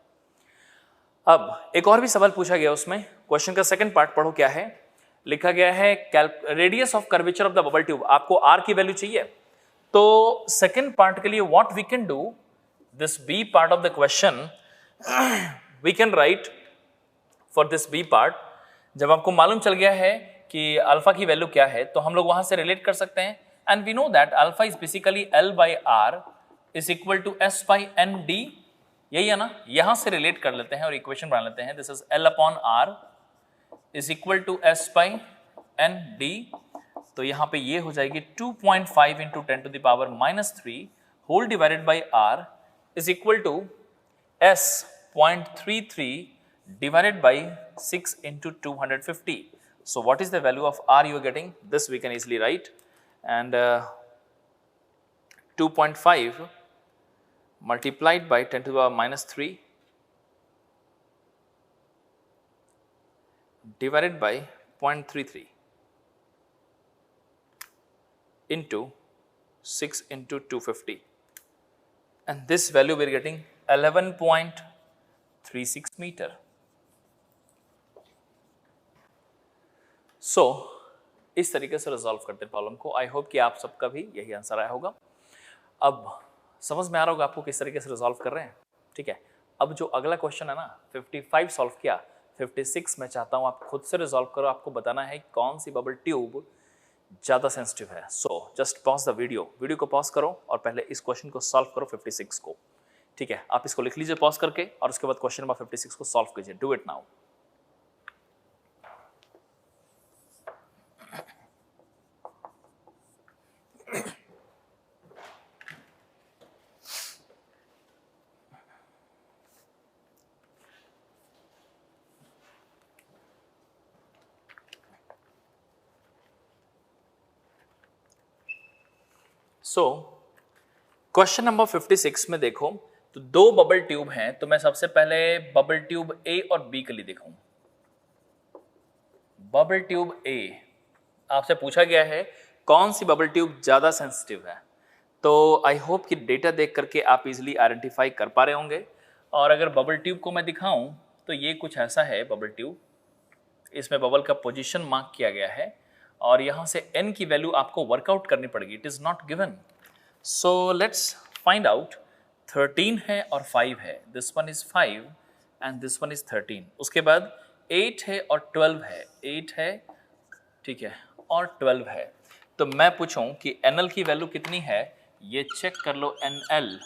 Speaker 1: अब एक और भी सवाल पूछा गया उसमें, क्वेश्चन का सेकंड पार्ट पढ़ो क्या है, लिखा गया है radius of curvature of the bubble tube, आपको आर की वैल्यू चाहिए। तो सेकंड पार्ट के लिए what we can do, this B part of the question we can write for this B part, जब आपको मालूम चल गया है कि अल्फा की वैल्यू क्या है तो हम लोग वहां से रिलेट कर सकते हैं, and we know that alpha is basically L by R is equal to S by ND, यही है ना, यहां से रिलेट कर लेते हैं और इक्वेशन बना लेते हैं, this is L upon R is equal to S by ND, तो यहां पे ये हो जाएगी 2.5 into 10 to the power -3 whole divided by R is equal to S 0.33 divided by 6 into 250. So what is the value of R you are getting? This we can easily write, and 2.5 multiplied by 10 to the power -3 divided by 0.33 into 6 into 250, and this value we are getting 11.36 meter. सो इस तरीके से resolve करते हैं problem को। I hope कि आप सबका भी यही आंसर आया होगा। अब समझ में आ रहा होगा आपको किस तरीके से रिजॉल्व कर रहे हैं, ठीक है। अब जो अगला क्वेश्चन है ना 55 सॉल्व किया, 56 मैं चाहता हूं आप खुद से रिजॉल्व करो, आपको बताना है कौन सी बबल ट्यूब ज़्यादा सेंसिटिव है। So just pause the video को पॉज करो और पहले इस क्वेश्चन को सॉल्व करो 56 को, ठीक है। आप इसको लिख लीजिए पॉज करके और उसके बाद क्वेश्चन नंबर 56 को सॉल्व कीजिए। Do it now. So question number 56 में देखो तो दो बबल ट्यूब हैं, तो मैं सबसे पहले बबल ट्यूब ए और बी के लिए दिखाऊं। बबल ट्यूब ए आपसे पूछा गया है कौन सी बबल ट्यूब ज्यादा सेंसिटिव है, तो आई होप कि डेटा देख करके आप इजीली आइडेंटिफाई कर पा रहे होंगे। और अगर बबल ट्यूब को मैं दिखाऊं तो ये कुछ ऐसा है बबल ट्यूब, इसमें बबल का पोजीशन मार्क किया गया है और यहां से n की वैल्यू आपको वर्कआउट करनी पड़ेगी, it is not given. So let's find out. 13 है और 5 है, this one is 5 and this one is 13। उसके बाद 8 है और 12 है, 8 है ठीक है और 12 है। तो मैं पूछूं कि NL की वैल्यू कितनी है, ये चेक कर लो NL,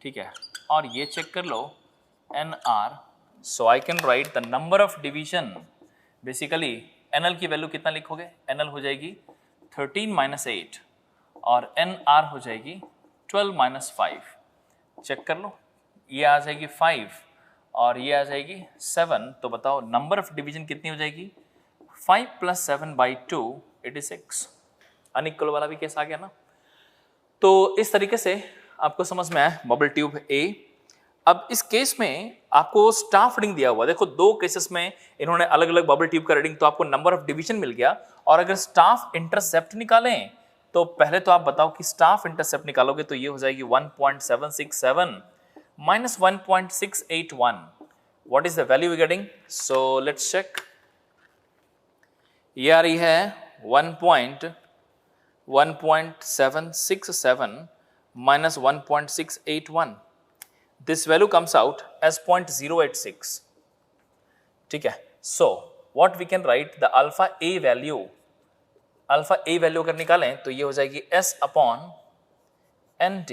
Speaker 1: ठीक है, और ये चेक कर लो NR। So I can right the number of division, basically NL की वैल्यू कितना लिखोगे, NL हो जाएगी 13 - 8 और NR हो जाएगी 12 - 5। चेक कर लो, ये आ जाएगी 5 और ये आ जाएगी 7। तो बताओ नंबर ऑफ डिवीजन कितनी हो जाएगी, 5 + 7 / 2 86। अनइक्वल वाला भी केस आ गया ना। तो इस तरीके से आपको समझ में आया बबल ट्यूब ए। अब इस केस में आपको स्टाफ रीडिंग दिया हुआ, देखो दो केसेस में इन्होंने अलग अलग बबल ट्यूब का रीडिंग, तो आपको नंबर ऑफ डिवीजन मिल गया। और अगर स्टाफ इंटरसेप्ट निकालें तो पहले तो आप बताओ कि स्टाफ इंटरसेप्ट निकालोगे तो ये हो जाएगी 1.767 - 1.681। What is the value we getting, so let's check. ये आ रही है 1.767 - 1.681। This value comes out as 0.086, ठीक है। So what we can write the alpha A value, alpha A value अगर निकालें तो ये हो जाएगी S upon ND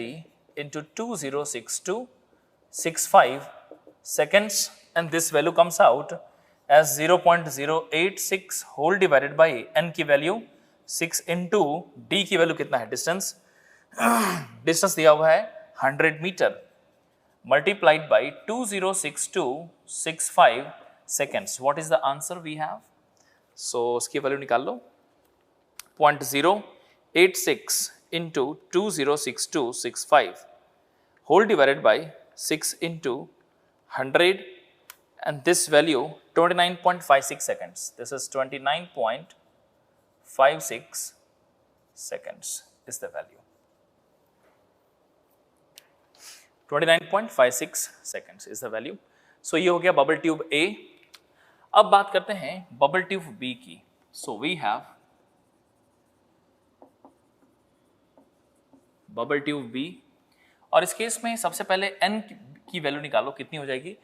Speaker 1: into 206265 seconds, and this value comes out as 0.086 whole divided by N की value 6 into D की वैल्यू कितना है, डिस्टेंस दिया हुआ है 100 meter multiplied by 206265 seconds. What is the answer we have? So इसकी value निकाल लो. 0.086 into 206265 whole divided by 6 into 100, and this value 29.56 seconds. This is 29.56 seconds is the value. 29.56 seconds is the value. So ये हो गया bubble tube A. अब बात करते हैं bubble tube B की. So we have bubble tube B, और इस केस में सबसे पहले n की वैल्यू निकालो, कितनी हो जाएगी.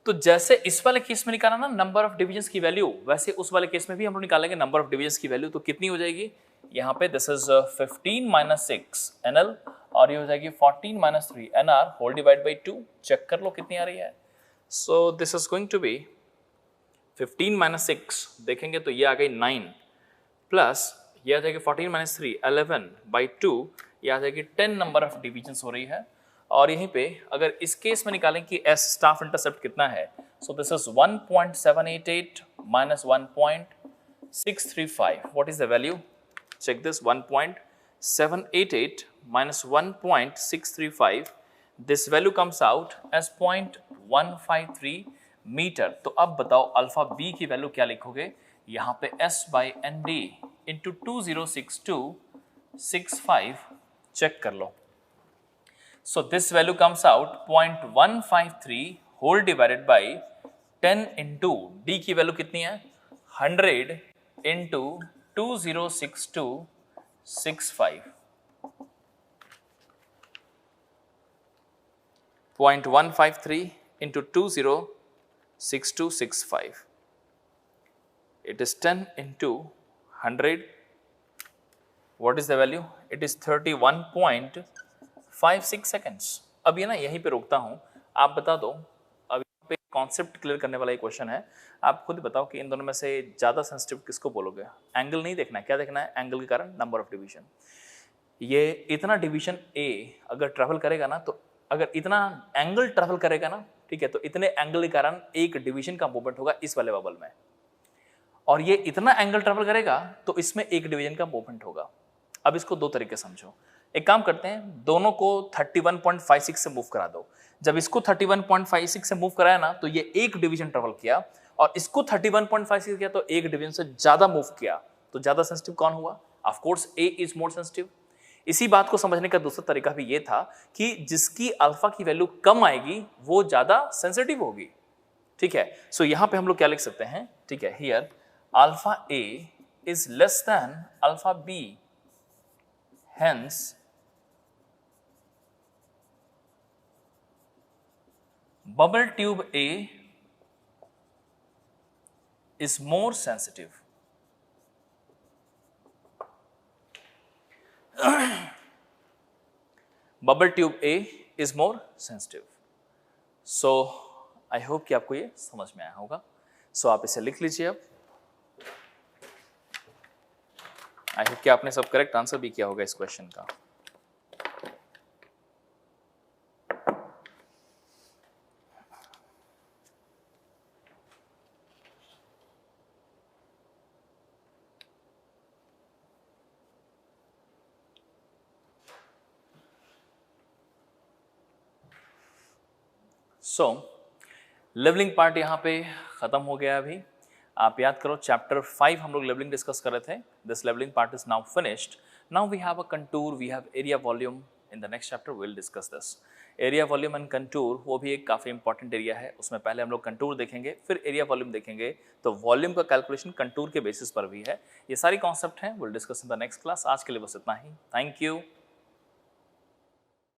Speaker 1: तो जैसे इस वाले केस में निकाला ना नंबर ऑफ डिविजन्स की वैल्यू, वैसे उस वाले केस में भी हम लोग निकालेंगे नंबर ऑफ डिविजन्स की वैल्यू. तो कितनी हो जाएगी यहाँ पे, दिस इज 15 माइनस 6 NL, और ये हो जाएगी 14 minus 3 NR whole divide by 2. Check कर लो कितनी आ रही है. So this is going to be 15 minus 6, देखेंगे तो ये आ गई 9, प्लस ये आ जाएगी 14 माइनस 3 11 बाई 2, ये आ जाएगी 10 नंबर ऑफ डिविजन्स हो रही है. और यहीं पे अगर इस केस में निकालें कि S स्टाफ इंटरसेप्ट कितना है, so this is 1.788 minus 1.635. What is the value? Check this. 1.788 minus 1.635, this value comes out as 0.153 metre. तो अब बताओ अल्फा बी की वैल्यू क्या लिखोगे? यहाँ पे S by ND into 206265 check कर लो. So this value comes out 0.153 whole divided by 10 into D की वैल्यू कितनी है? 100 into 206265. 0.153 into 206265. It is 10 into 100. What is the value? It is 31.56 seconds. अब ये ना यहीं पे रोकता हूँ, आप बता दो. अब यहाँ पे कॉन्सेप्ट क्लियर करने वाला एक क्वेश्चन है. आप खुद बताओ कि इन दोनों में से ज़्यादा सेंसिटिव किसको बोलोगे? एंगल नहीं देखना है, क्या देखना है? एंगल के कारण नंबर ऑफ डिवीजन. ये इतना डिवीजन A अगर ट्रैवल करेगा ना, तो अगर इतना एंगल ट्रैवल करेगा ना, ठीक है, तो इतने एंगल के कारण एक डिवीजन का मूवमेंट होगा इस वाले बबल में, और ये इतना एंगल ट्रैवल करेगा तो इसमें एक डिवीजन का मूवमेंट होगा. अब इसको दो तरीके समझो. एक काम करते हैं, दोनों को 31.56 से मूव करा दो. जब इसको 31.56 से मूव कराया ना, तो ये एक डिवीजन ट्रैवल किया, और इसको 31.56 किया तो एक डिवीजन से ज्यादा मूव किया. तो ज्यादा सेंसिटिव कौन हुआ? Of course A is more sensitive. इसी बात को समझने का दूसरा तरीका भी ये था कि जिसकी अल्फा की वैल्यू कम आएगी वो ज्यादा सेंसिटिव होगी. ठीक है, सो यहां पे हम लोग क्या लिख सकते हैं? ठीक है, here alpha A is less than alpha B, hence bubble tube A is more sensitive. Bubble tube A is more sensitive. So I hope कि आपको ये समझ में आया होगा. So आप इसे लिख लीजिए. अब I hope कि आपने सब करेक्ट आंसर भी किया होगा इस क्वेश्चन का. सो लेवलिंग पार्ट यहाँ पे ख़त्म हो गया. अभी आप याद करो चैप्टर 5 हम लोग लेवलिंग डिस्कस कर रहे थे. This levelling part is now finished. Now we have a contour, we have area volume. In the next chapter we will discuss this. Area volume and contour वो भी एक काफ़ी इंपॉर्टेंट एरिया है. उसमें पहले हम लोग कंटूर देखेंगे, फिर एरिया वॉल्यूम देखेंगे. तो वॉल्यूम का कैलकुलेशन कंटूर के बेसिस पर भी है. ये सारी कॉन्सेप्ट हैं, will discuss in the next class. आज के लिए बस इतना ही. Thank you.